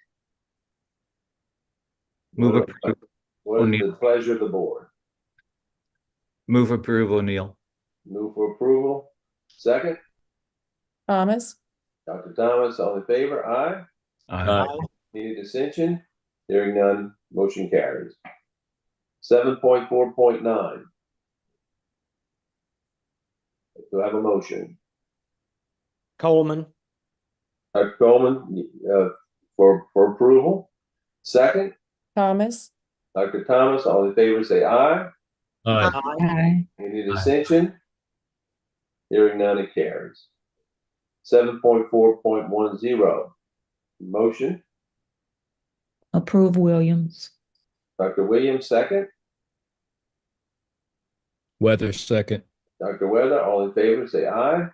Move approval. What is O'Neill. the pleasure of the board? Move approval, O'Neill. Move for approval. Second, Thomas. Dr. Thomas, all in favor? Aye. Aye. Any dissension? Hearing none, motion carries. 7.4.9. Do I have a motion? Coleman. Dr. Coleman, for approval. Second, Thomas. Dr. Thomas, all in favor, say aye. Aye. Aye. Any dissension? Hearing none, it carries. 7.4.10. Motion. Approve Williams. Dr. Williams, second. Weather second. Dr. Weather, all in favor, say aye.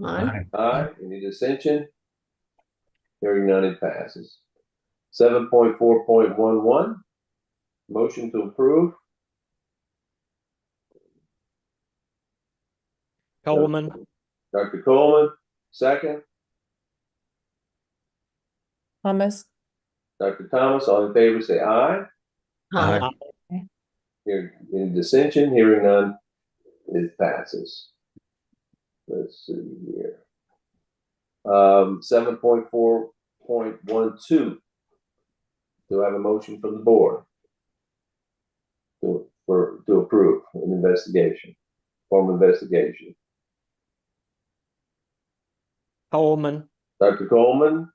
Aye. Aye. Any dissension? Hearing none, it passes. 7.4.11. Motion to approve. Coleman. Dr. Coleman, second. Thomas. Dr. Thomas, all in favor, say aye. Aye. Any dissension? Hearing none, it passes. Let's see here. 7.4.12. Do I have a motion from the board to approve an investigation, formal investigation? Coleman. Dr. Coleman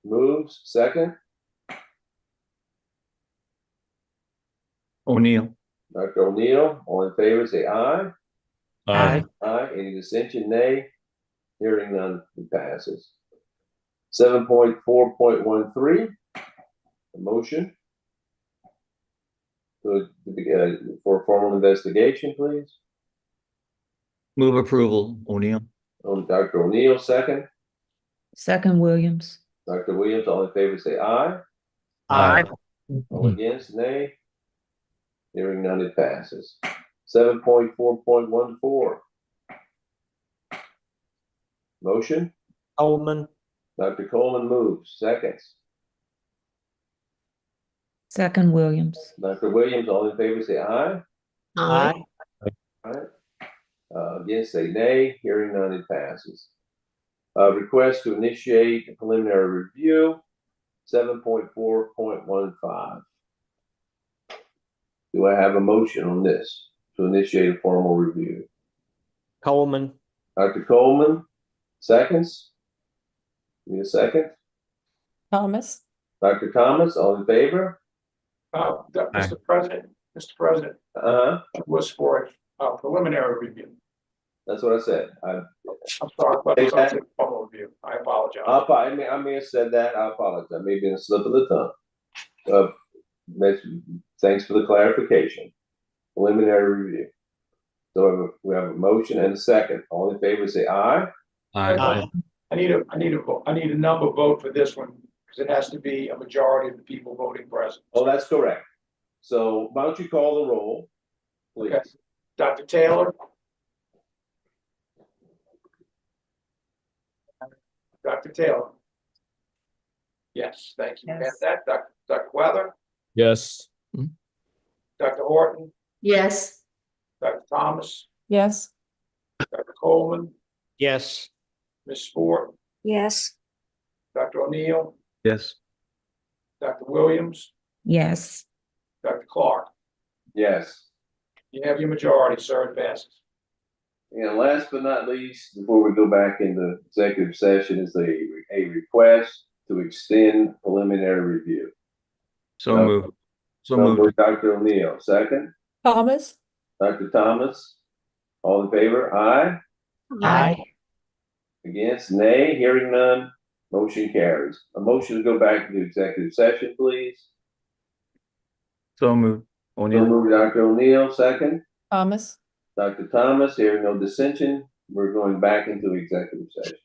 moves. Second, O'Neill. Dr. O'Neill, all in favor, say aye. Aye. Aye. Any dissension? Nay. Hearing none, it passes. 7.4.13. A motion? For formal investigation, please. Move approval, O'Neill. Dr. O'Neill, second. Second, Williams. Dr. Williams, all in favor, say aye. Aye. All against, nay. Hearing none, it passes. 7.4.14. Motion? Coleman. Dr. Coleman moves, seconds. Second, Williams. Dr. Williams, all in favor, say aye. Aye. Against, say nay. Hearing none, it passes. Request to initiate a preliminary review, 7.4.15. Do I have a motion on this to initiate a formal review? Coleman. Dr. Coleman, seconds? Need a second? Thomas. Dr. Thomas, all in favor? Mr. President, Uh-huh. was for a preliminary review. That's what I said. I'm sorry, but it's actually a formal review. I apologize. I may have said that. I apologize. Maybe a slip of the tongue. Thanks for the clarification. Preliminary review. So we have a motion and a second. All in favor, say aye. Aye. I need a number vote for this one, because it has to be a majority of the people voting present. Oh, that's correct. So why don't you call the roll, please? Okay. Dr. Taylor? Dr. Taylor? Yes, thank you. Yes. And that, Dr. Weather? Yes. Dr. Horton? Yes. Dr. Thomas? Yes. Dr. Coleman? Yes. Ms. Sport? Yes. Dr. O'Neill? Yes. Dr. Williams? Yes. Dr. Clark? Yes. You have your majority, sir. It passes. And last but not least, before we go back into executive session, is a request to extend preliminary review. So moved. So moved. Dr. O'Neill, second. Thomas. Dr. Thomas, all in favor? Aye. Aye. Against, nay. Hearing none, motion carries. A motion to go back into executive session, please. So moved. So O'Neill. moved, Dr. O'Neill, second. Thomas. Dr. Thomas, hearing no dissension, we're going back into executive session.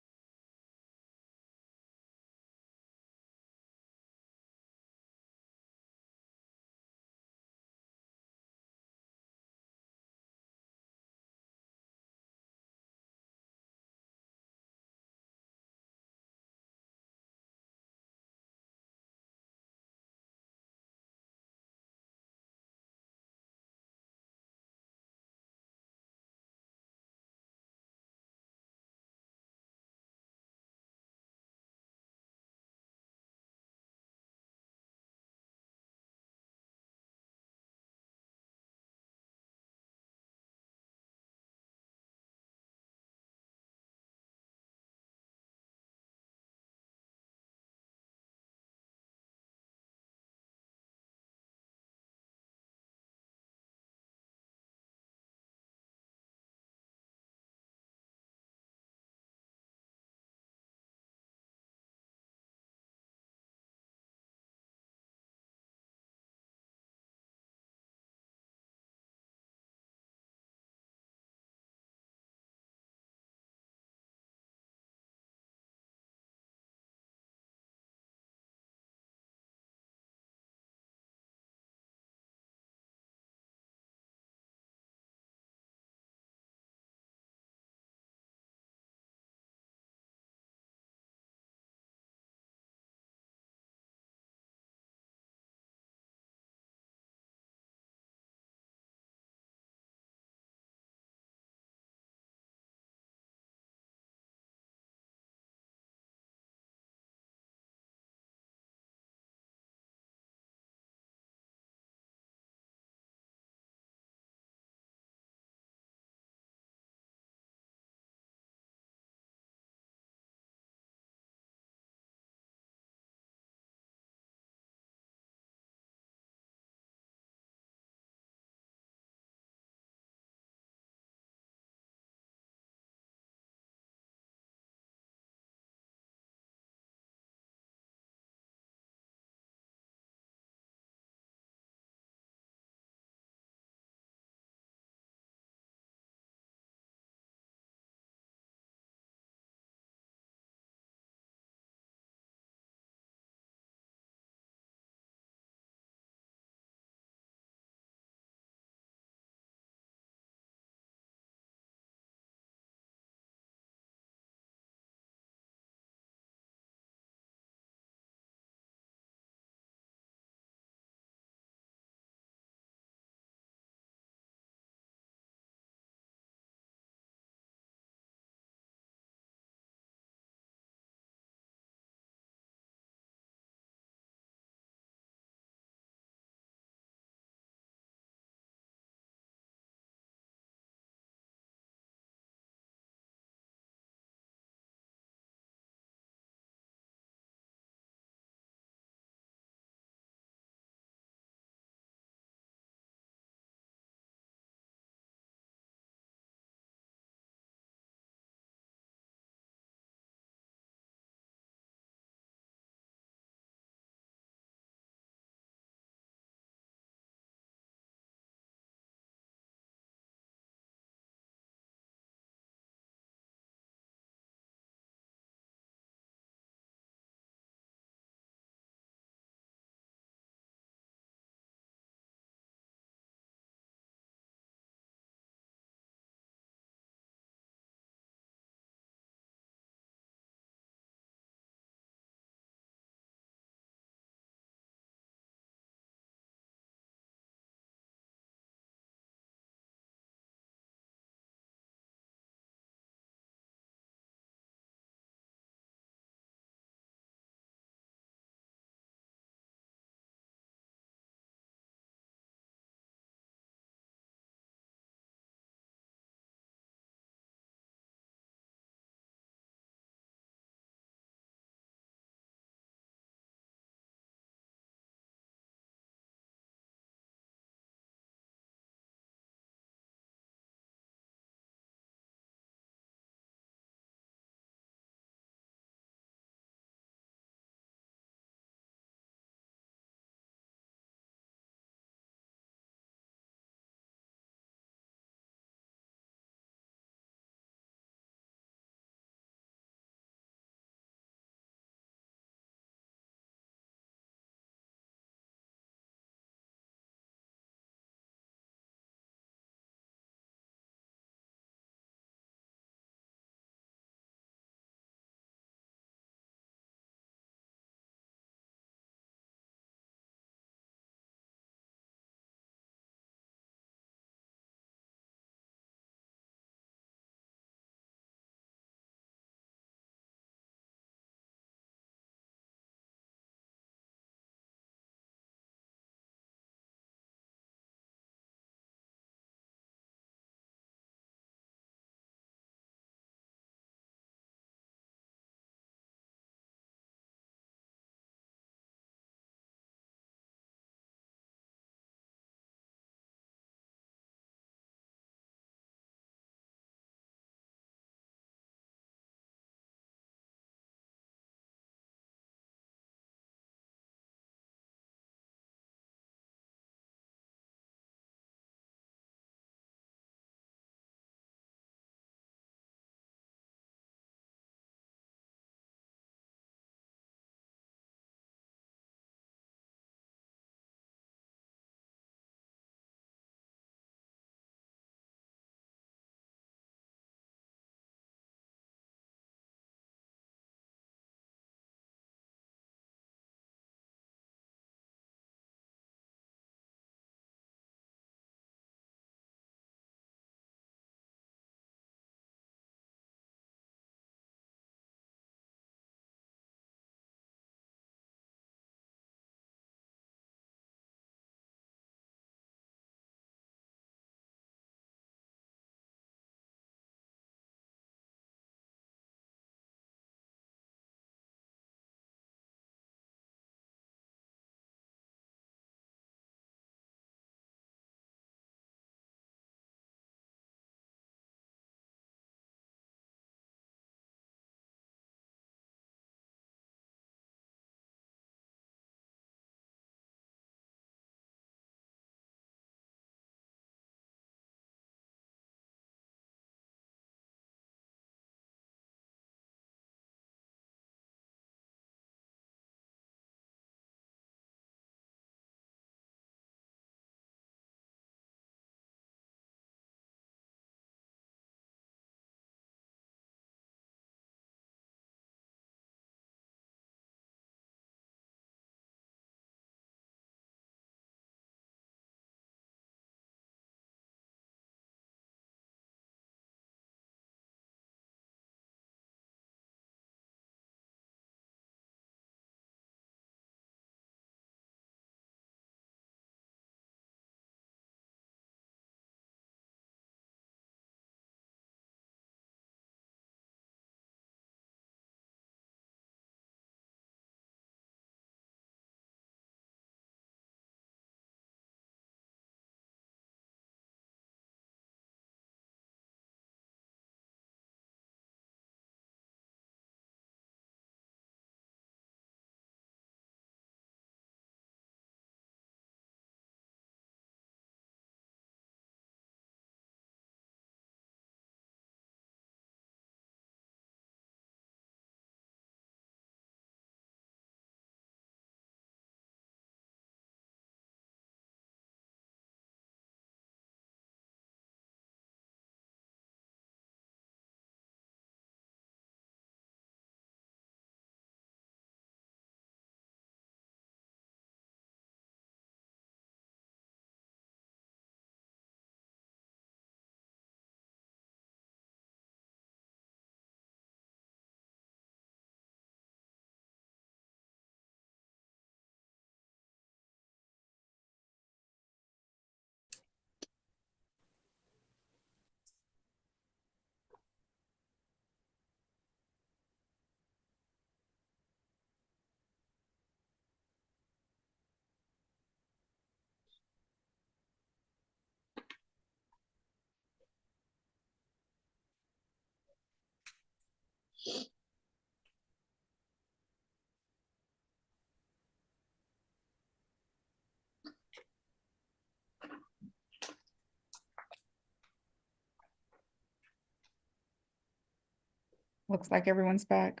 Looks like everyone's back.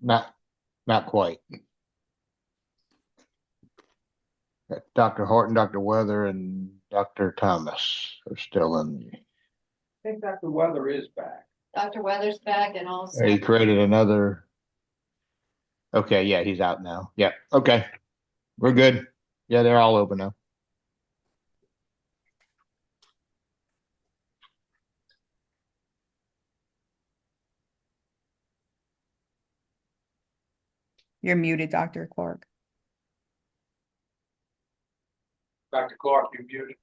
Not quite. Dr. Horton, Dr. Weather, and Dr. Thomas are still in the. I think Dr. Weather is back. Dr. Weather's back and also. He created another. Okay, yeah, he's out now. Yeah, okay. We're good. Yeah, they're all open now. You're muted, Dr. Clark. Dr. Clark, you're muted.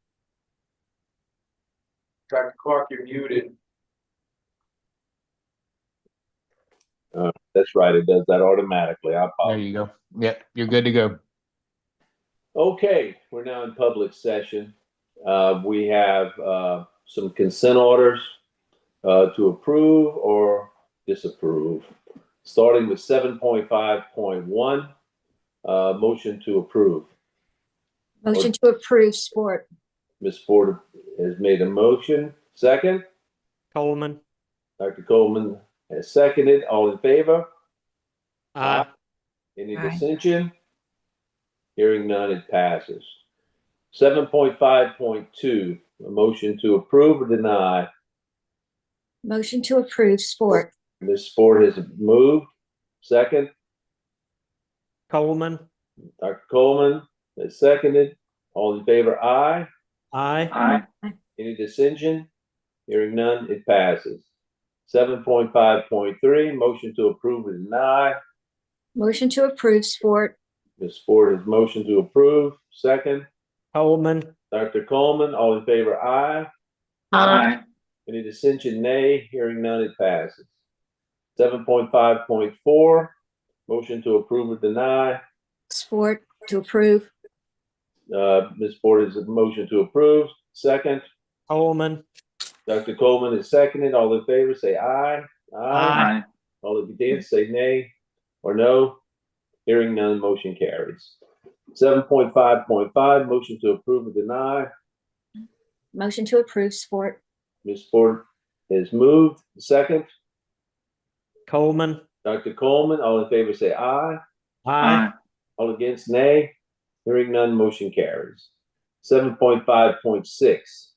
Dr. Clark, you're muted. That's right. It does that automatically. I There apologize. you go. Yep, you're good to go. Okay, we're now in public session. We have some consent orders to approve or disapprove. Starting with 7.5.1, motion to approve. Motion to approve sport. Ms. Ford has made a motion. Second, Coleman. Dr. Coleman has seconded. All in favor? Aye. Any Aye. dissension? Hearing none, it passes. 7.5.2, a motion to approve or deny. Motion to approve sport. Ms. Ford has moved. Second, Coleman. Dr. Coleman has seconded. All in favor? Aye. Aye. Any dissension? Hearing none, it passes. 7.5.3, motion to approve or deny. Motion to approve sport. Ms. Ford has motion to approve. Second, Coleman. Dr. Coleman. All in favor? Aye. Any dissension? Nay. Hearing none, it passes. 7.5.4, motion to approve or deny. Sport to approve. Ms. Ford has a motion to approve. Second, Coleman. Dr. Coleman is seconded. All in favor, say aye. Aye. All against, say nay or no. Hearing none, motion carries. 7.5.5, motion to approve or deny. Motion to approve sport. Ms. Ford has moved. Second, Coleman. Dr. Coleman. All in favor, say aye. Aye. All against, nay. Hearing none, motion carries. 7.5.6,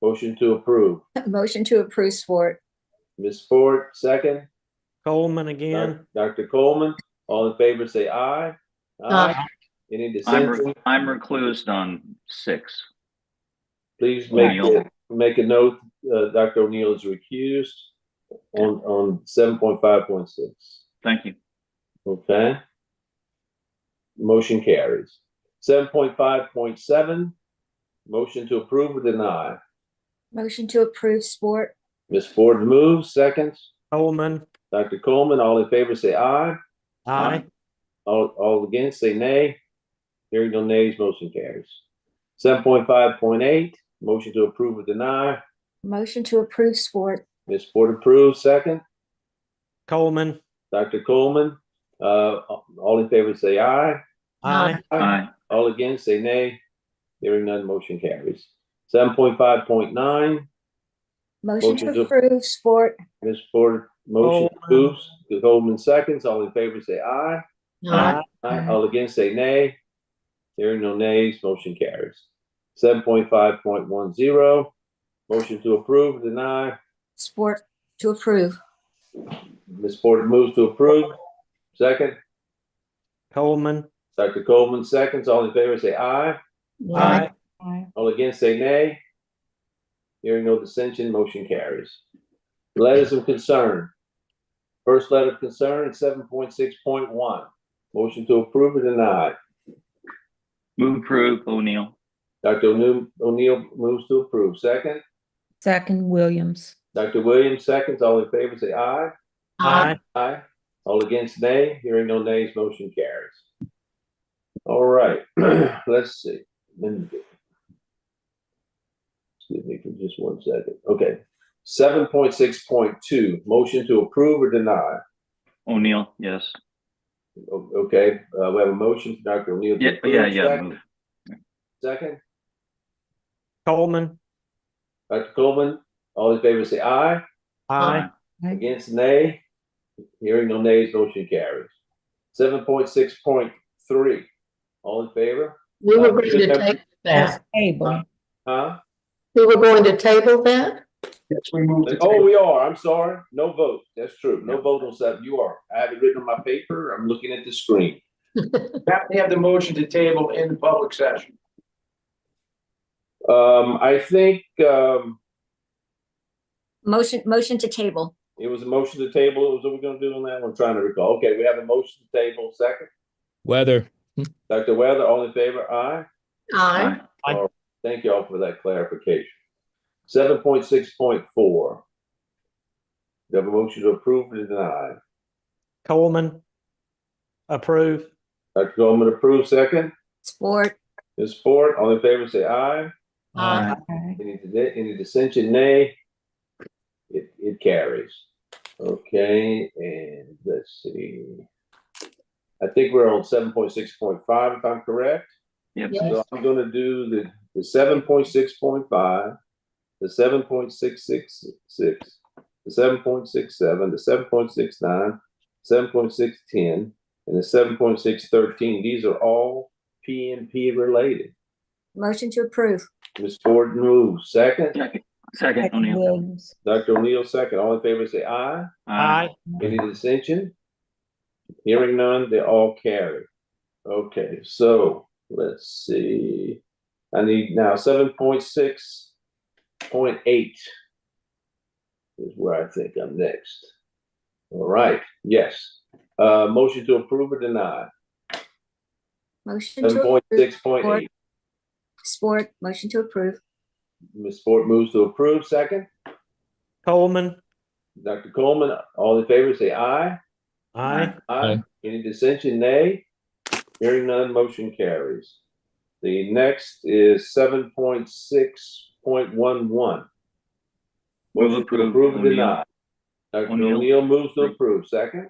motion to approve. Motion to approve sport. Ms. Ford, second. Coleman again. Dr. Coleman. All in favor, say aye. Any dissension? I'm reclused on 6. Please O'Neill. make a note. Dr. O'Neill is recused on 7.5.6. Thank you. Okay. Motion carries. 7.5.7, motion to approve or deny. Motion to approve sport. Ms. Ford moves. Second, Coleman. Dr. Coleman. All in favor, say aye. Aye. All against, say nay. Hearing no nays, motion carries. 7.5.8, motion to approve or deny. Motion to approve sport. Ms. Ford approves. Second, Coleman. Dr. Coleman. All in favor, say aye. Aye. All against, say nay. Hearing none, motion carries. 7.5.9, Motion to approve sport. Ms. Ford motion moves. Coleman seconds. All in favor, say aye. Aye. All against, say nay. Hearing no nays, motion carries. 7.5.10, motion to approve, deny. Sport to approve. Ms. Ford moves to approve. Second, Coleman. Dr. Coleman seconds. All in favor, say aye. Aye. All against, say nay. Hearing no dissension, motion carries. Letters of concern. First letter of concern, 7.6.1. Motion to approve or deny. Move approve, O'Neill. Dr. O'Neill moves to approve. Second, Second, Williams. Dr. Williams seconds. All in favor, say aye. Aye. Aye. All against, nay. Hearing no nays, motion carries. All right. Let's see. Excuse me for just 1 second. Okay. 7.6.2, motion to approve or deny. O'Neill, yes. Okay. We have a motion for Dr. O'Neill to approve. Second. Move. Second, Coleman. Dr. Coleman. All in favor, say aye. Aye. Against, nay. Hearing no nays, motion carries. 7.6.3. All in favor? We were going Good to member- table that. Table. Huh? We were going to table that? Yes, we moved to Oh, table. we are. I'm sorry. No vote. That's true. No vote on 7. You are. I have it written on my paper. I'm looking at the screen. We have to have the motion to table in the public session. I think, Motion to table. it was a motion to table. What we're gonna do on that? I'm trying to recall. Okay, we have a motion to table. Second. Weather. Dr. Weather, all in favor? Aye. Aye. All right. Thank you all for that clarification. 7.6.4. We have a motion to approve or deny. Coleman. Approve. Dr. Goldman approve, second. Sport. Ms. Ford, all in favor, say aye. Aye. Any dissension, nay. It carries. Okay, and let's see. I think we're on 7.6.5, if I'm correct. Yep. So I'm gonna do the 7.6.5, the 7.666, the 7.67, the 7.69, 7.610, and the 7.613. These are all PMP related. Motion to approve. Ms. Ford moves. Second. Second, O'Neill. Williams. Dr. O'Neill, second. All in favor, say aye. Aye. Any dissension? Hearing none, they all carry. Okay, so let's see. I need now 7.6.8 is where I think I'm next. All right, yes. Motion to approve or deny? Motion to 7.6.8. Sport. Motion to approve. Ms. Ford moves to approve, second. Coleman. Dr. Coleman, all in favor, say aye. Aye. Aye. Any dissension, nay? Hearing none, motion carries. The next is 7.6.11. Motion to approve or deny. Dr. O'Neill moves to approve, second.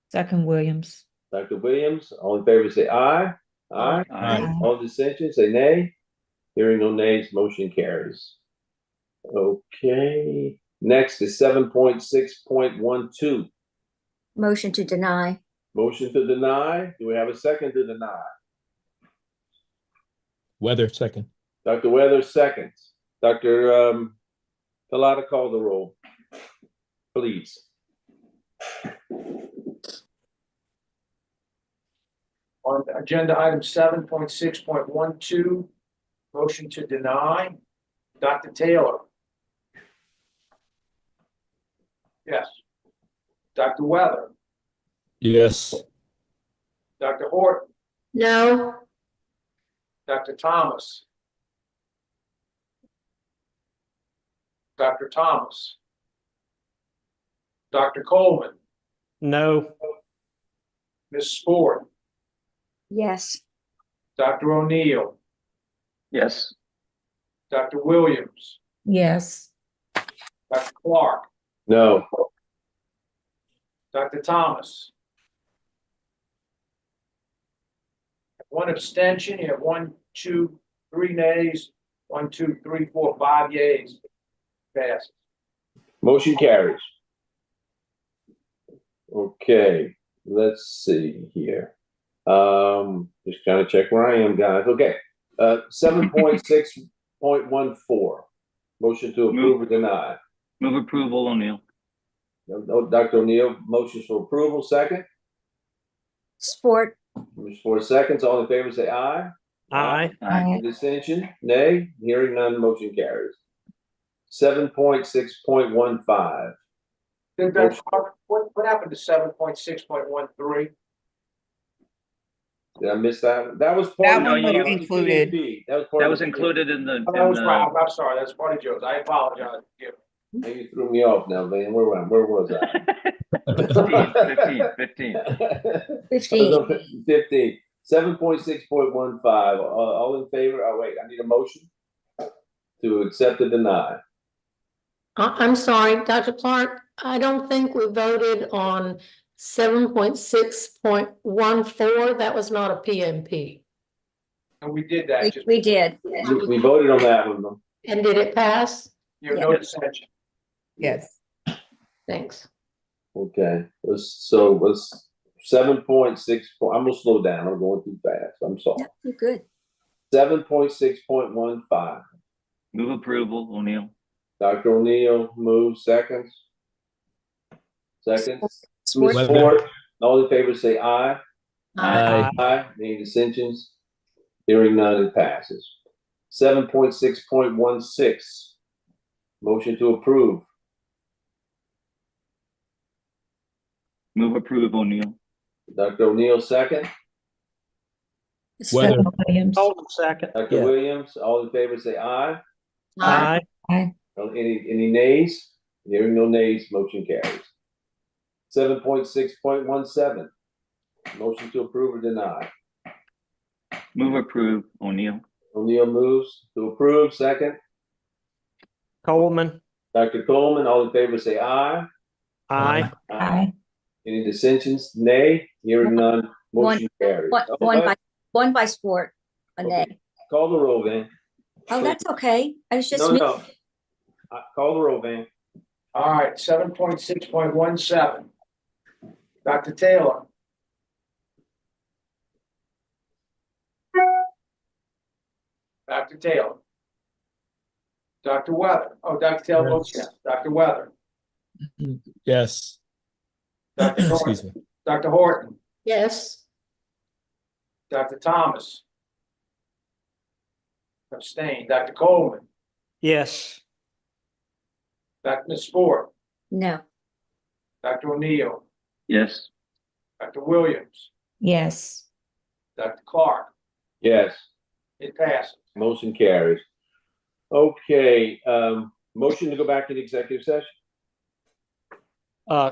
Second Williams. Dr. Williams, all in favor, say aye. Aye. Aye. All dissension, say nay. Hearing no nays, motion carries. Okay, next is 7.6.12. Motion to deny. Motion to deny. Do we have a second to deny? Weather, second. Dr. Weathers, seconds. Dr. Talata, call the roll, please. On agenda item 7.6.12, motion to deny. Dr. Taylor. Yes. Dr. Weather. Yes. Dr. Horton. No. Dr. Thomas. Dr. Thomas. Dr. Coleman. No. Ms. Ford. Yes. Dr. O'Neill. Yes. Dr. Williams. Yes. Dr. Clark. No. Dr. Thomas. One abstention. You have 1, 2, 3 nays. 1, 2, 3, 4, 5 yays. Passes. Motion carries. Okay, let's see here. Just trying to check where I am, guys. Okay, 7.6.14. Motion to approve or deny. Move approval, O'Neill. No, Dr. O'Neill, motions for approval, second. Sport. Ms. Ford, seconds. All in favor, say aye. Aye. Any dissension? Nay. Hearing none, motion carries. 7.6.15. What happened to 7.6.13? Did I miss that? That was part That of one was the included. PMP. That was part That of was the included in the. That was wrong. I'm sorry. That's part of Joe's. I apologize. Now you threw me off now, Van. Where was I? 15. 15. 7.6.15. All in favor? Oh, wait, I need a motion to accept or deny. I'm sorry, Dr. Clark, I don't think we voted on 7.6.14. That was not a PMP. And we did that. We did. We voted on that one, though. And did it pass? You have no dissension. Yes. Thanks. Okay, let's 7.6, I'm gonna slow down, I'm going too fast, I'm sorry. No, you're good. 7.6.15, Move approval, O'Neill. Dr. O'Neill moves seconds. Ms. Sport. Ford, all in favor say aye. Aye. Aye. Any dissensions? Hearing none, it passes. 7.6.16, motion to approve. Move approve, O'Neill. Dr. O'Neill, second. Weather. Williams. Colvin, second. Dr. Yeah. Williams, all in favor say aye. Aye. Aye. Any nays? Hearing no nays, motion carries. 7.6.17, motion to approve or deny. Move approve, O'Neill. O'Neill moves to approve, second. Coleman. Dr. Coleman, all in favor say aye. Aye. Aye. Any dissensions? Nay. Hearing none, motion carries. One by Sport, a nay. Call the roll, Van. Oh, that's okay. I was just. No. Call the roll, Van. All right, 7.6.17. Dr. Taylor. Dr. Taylor. Dr. Weather. Oh, Dr. Taylor votes yes. Dr. Weather. Yes. Dr. Excuse Horton. me. Dr. Horton. Yes. Dr. Thomas. Abstain. Dr. Coleman. Yes. Ms. Sport. No. Dr. O'Neill. Yes. Dr. Williams. Yes. Dr. Clark. Yes. It passes. Motion carries. Okay, motion to go back into executive session.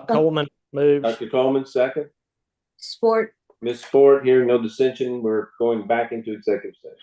Coleman moves. Dr. Coleman, second. Sport. Ms. Ford, hearing no dissension, we're going back into executive session.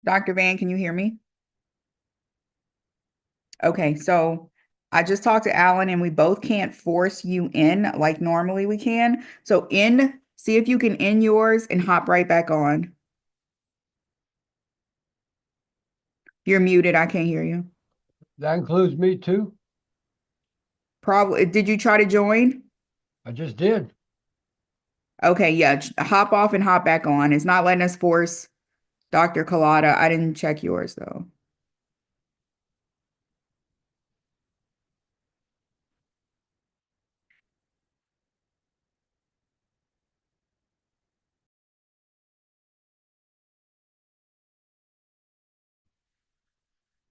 Dr. Van, can you hear me? Okay, so I just talked to Alan and we both can't force you in like normally we can. So see if you can in yours and hop right back on. You're muted. I can't hear you. That includes me too? Probably, did you try to join? I just did. Okay, yeah, hop off and hop back on. It's not letting us force Dr. Collada. I didn't check yours though.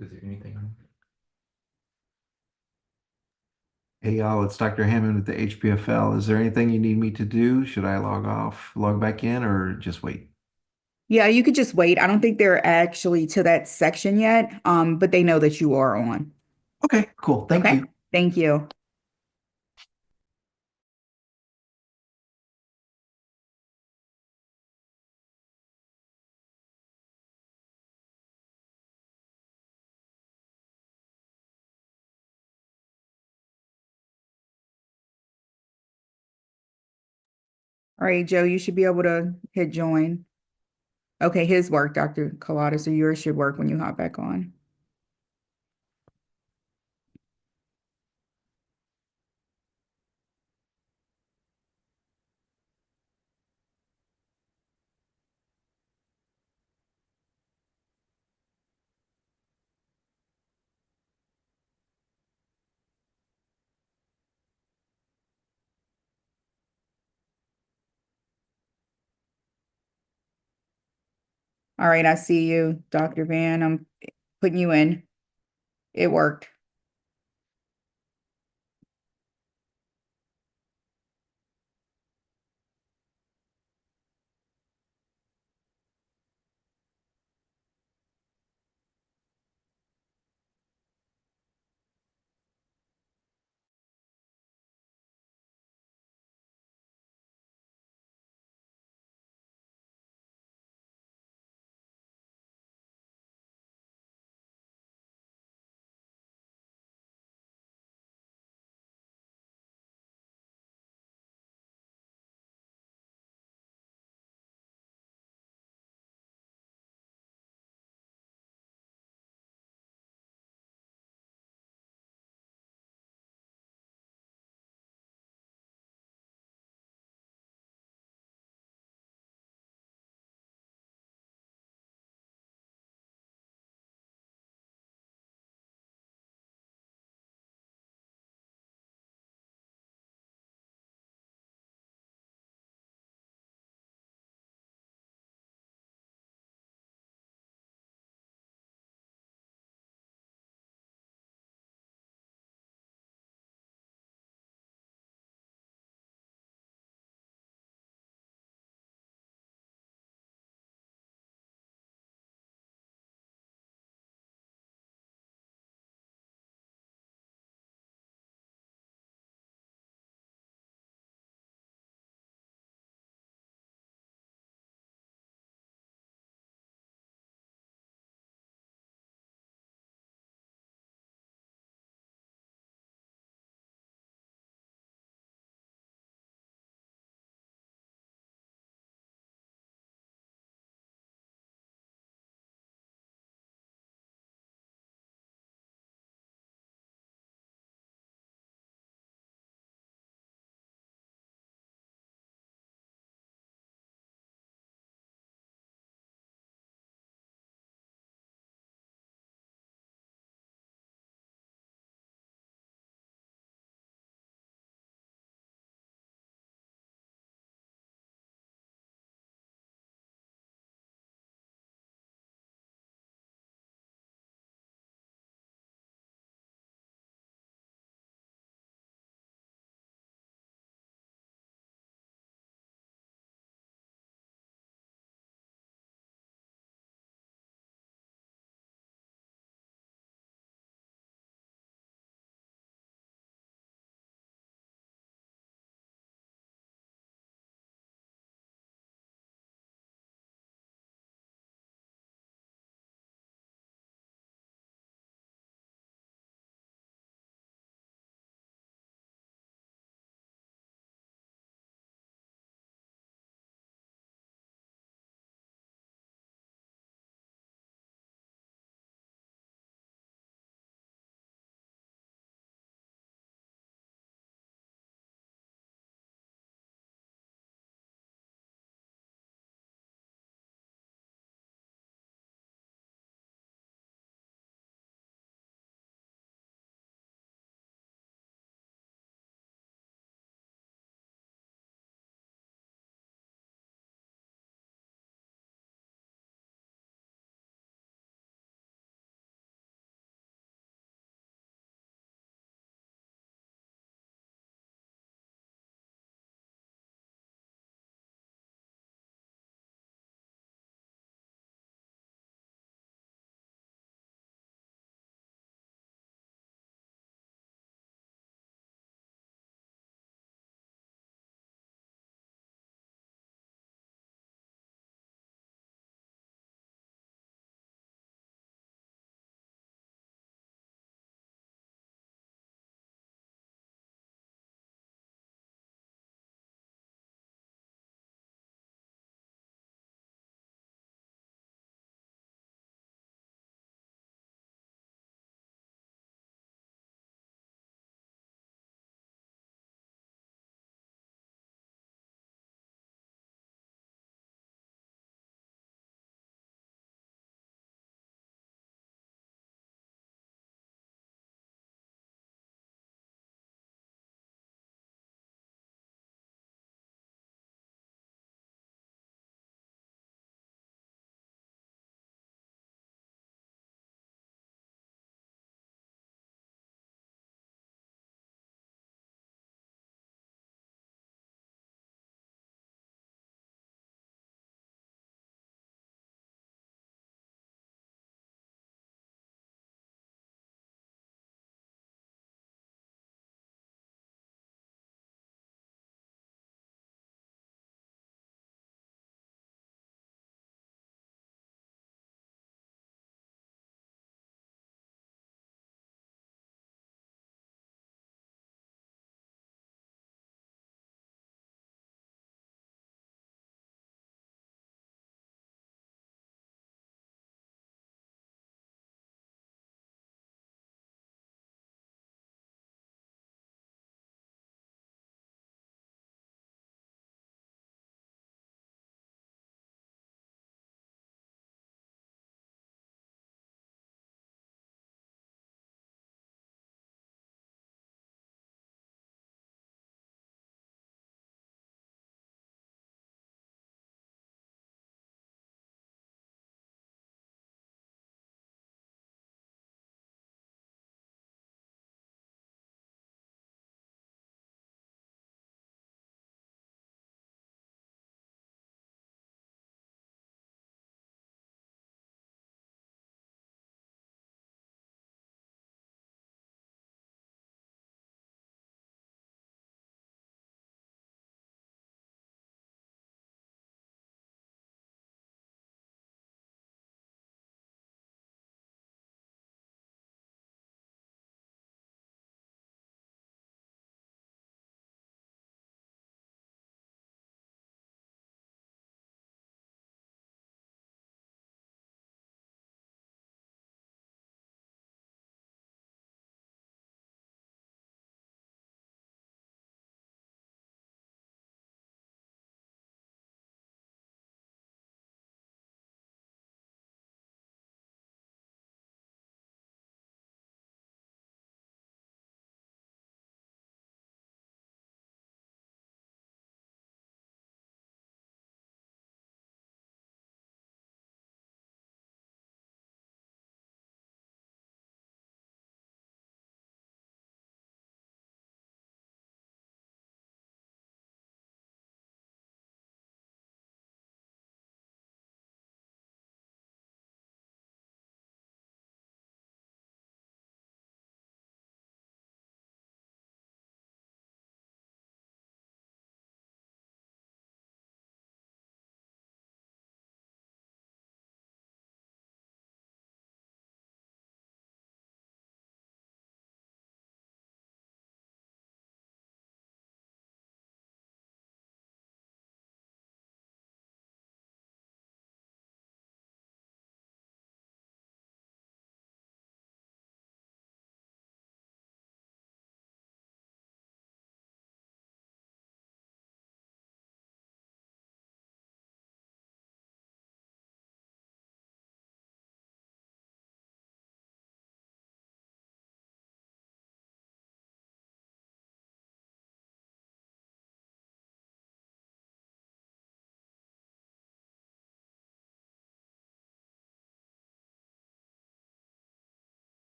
Is there anything on? Hey y'all, it's Dr. Hammond with the HPFL. Is there anything you need me to do? Should I log off, log back in, or just wait? Yeah, you could just wait. I don't think they're actually to that section yet, but they know that you are on. Okay, cool. Thank Okay, you. thank you. All right, Joe, you should be able to hit join. Okay, his work, Dr. Collada, so yours should work when you hop back on. All right, I see you, Dr. Van. I'm putting you in. It worked.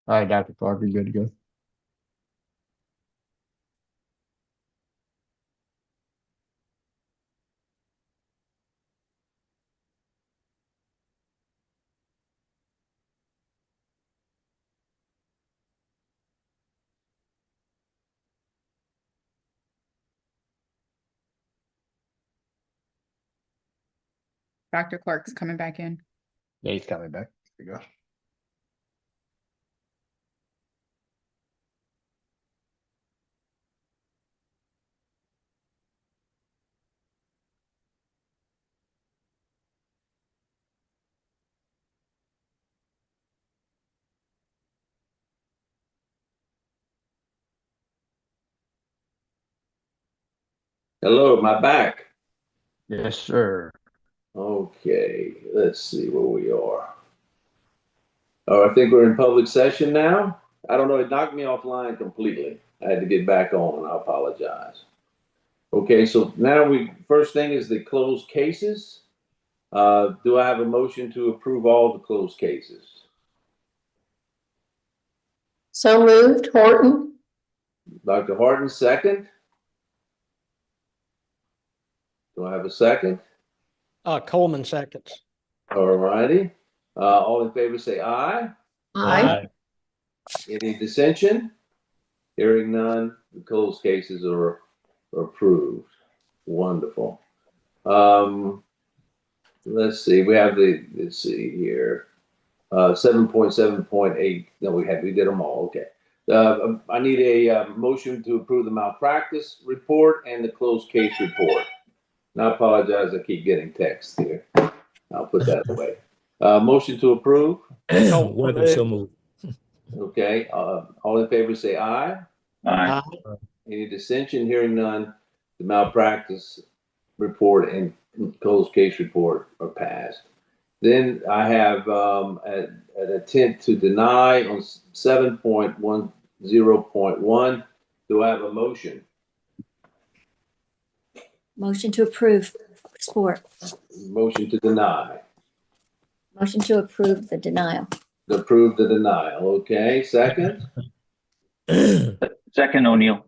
All right, Dr. Clark, you're good to go. Dr. Clark's coming back in. Yeah, he's coming back. There you go. Hello, am I back? Yes, sir. Okay, let's see where we are. Oh, I think we're in public session now. I don't know, it knocked me offline completely. I had to get back on, and I apologize. Okay, so now first thing is the closed cases. Do I have a motion to approve all the closed cases? So moved, Horton. Dr. Horton, second. Do I have a second? Coleman seconds. All righty. All in favor say aye. Aye. Any dissension? Hearing none, the closed cases are approved. Wonderful. Let's see, let's see here. 7.7.8, no, we did them all, okay. I need a motion to approve the malpractice report and the closed case report. And I apologize, I keep getting texts here. I'll put that away. Motion to approve. Weather so moved. Okay, all in favor say aye. Aye. Any dissension? Hearing none, the malpractice report and closed case report are passed. Then I have an intent to deny on 7.10.1. Do I have a motion? Motion to approve. Support. Motion to deny. Motion to approve the denial. Approve the denial. Okay, second. Second, O'Neill.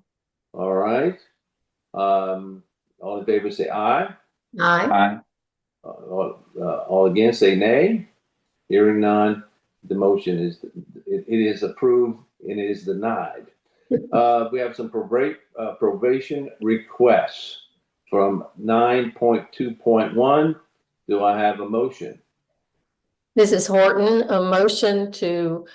All right. All in favor say aye. Aye. Aye. All against say nay. Hearing none, the motion is it is approved and it is denied. We have some probation requests from 9.2.1. Do I have a motion? This is Horton, a motion to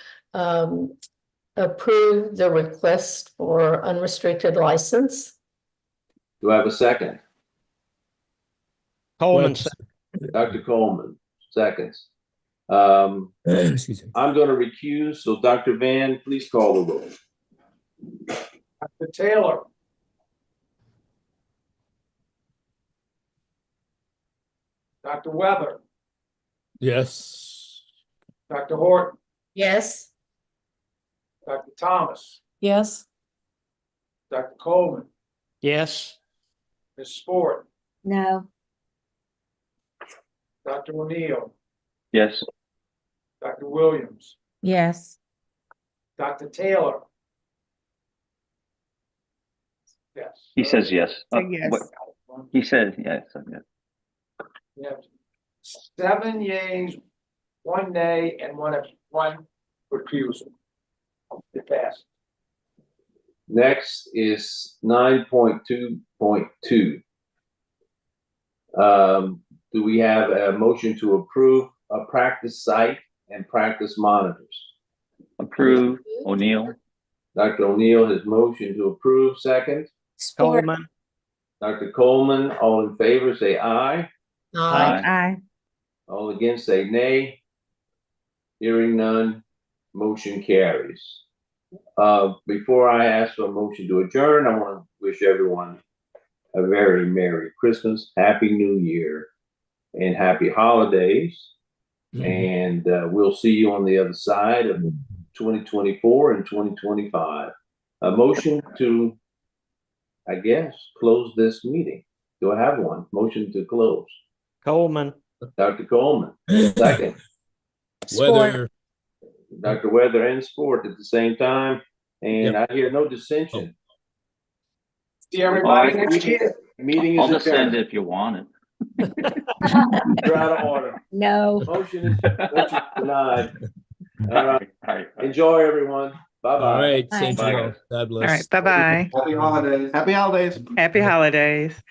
approve the request for unrestricted license. Do I have a second? Coleman. Dr. Coleman, seconds. Excuse me. I'm going to recuse, so Dr. Van, please call the roll. Dr. Taylor. Dr. Weber. Yes. Dr. Horton. Yes. Dr. Thomas. Yes. Dr. Coleman. Yes. Ms. Sport. No. Dr. O'Neill. Yes. Dr. Williams. Yes. Dr. Taylor. Yes. He says yes. Yes. He said yes. We have 7 yeas, 1 nay, and one recusal. It passed. Next is 9.2.2. Do we have a motion to approve a practice site and practice monitors? Approve, O'Neill. Dr. O'Neill has motion to approve. Second. Support. Coleman. Dr. Coleman, all in favor say aye. Aye. Aye. All against say nay. Hearing none, motion carries. Before I ask for a motion to adjourn, I want to wish everyone a very Merry Christmas, Happy New Year, and Happy Holidays. And we'll see you on the other side of 2024 and 2025. A motion to, I guess, close this meeting. Do I have one? Motion to close. Coleman. Dr. Coleman, second. Weather. Dr. Weather and sport at the same time. And I hear no dissension. See everybody next year. Meeting I'll is descend adjourned. if you want it. You're out of order. No. Motion is denied. All right. All right. Enjoy, everyone. Bye-bye. All right, Bye. same to you. God bless. All right, bye-bye. Happy holidays. Happy holidays. Happy holidays.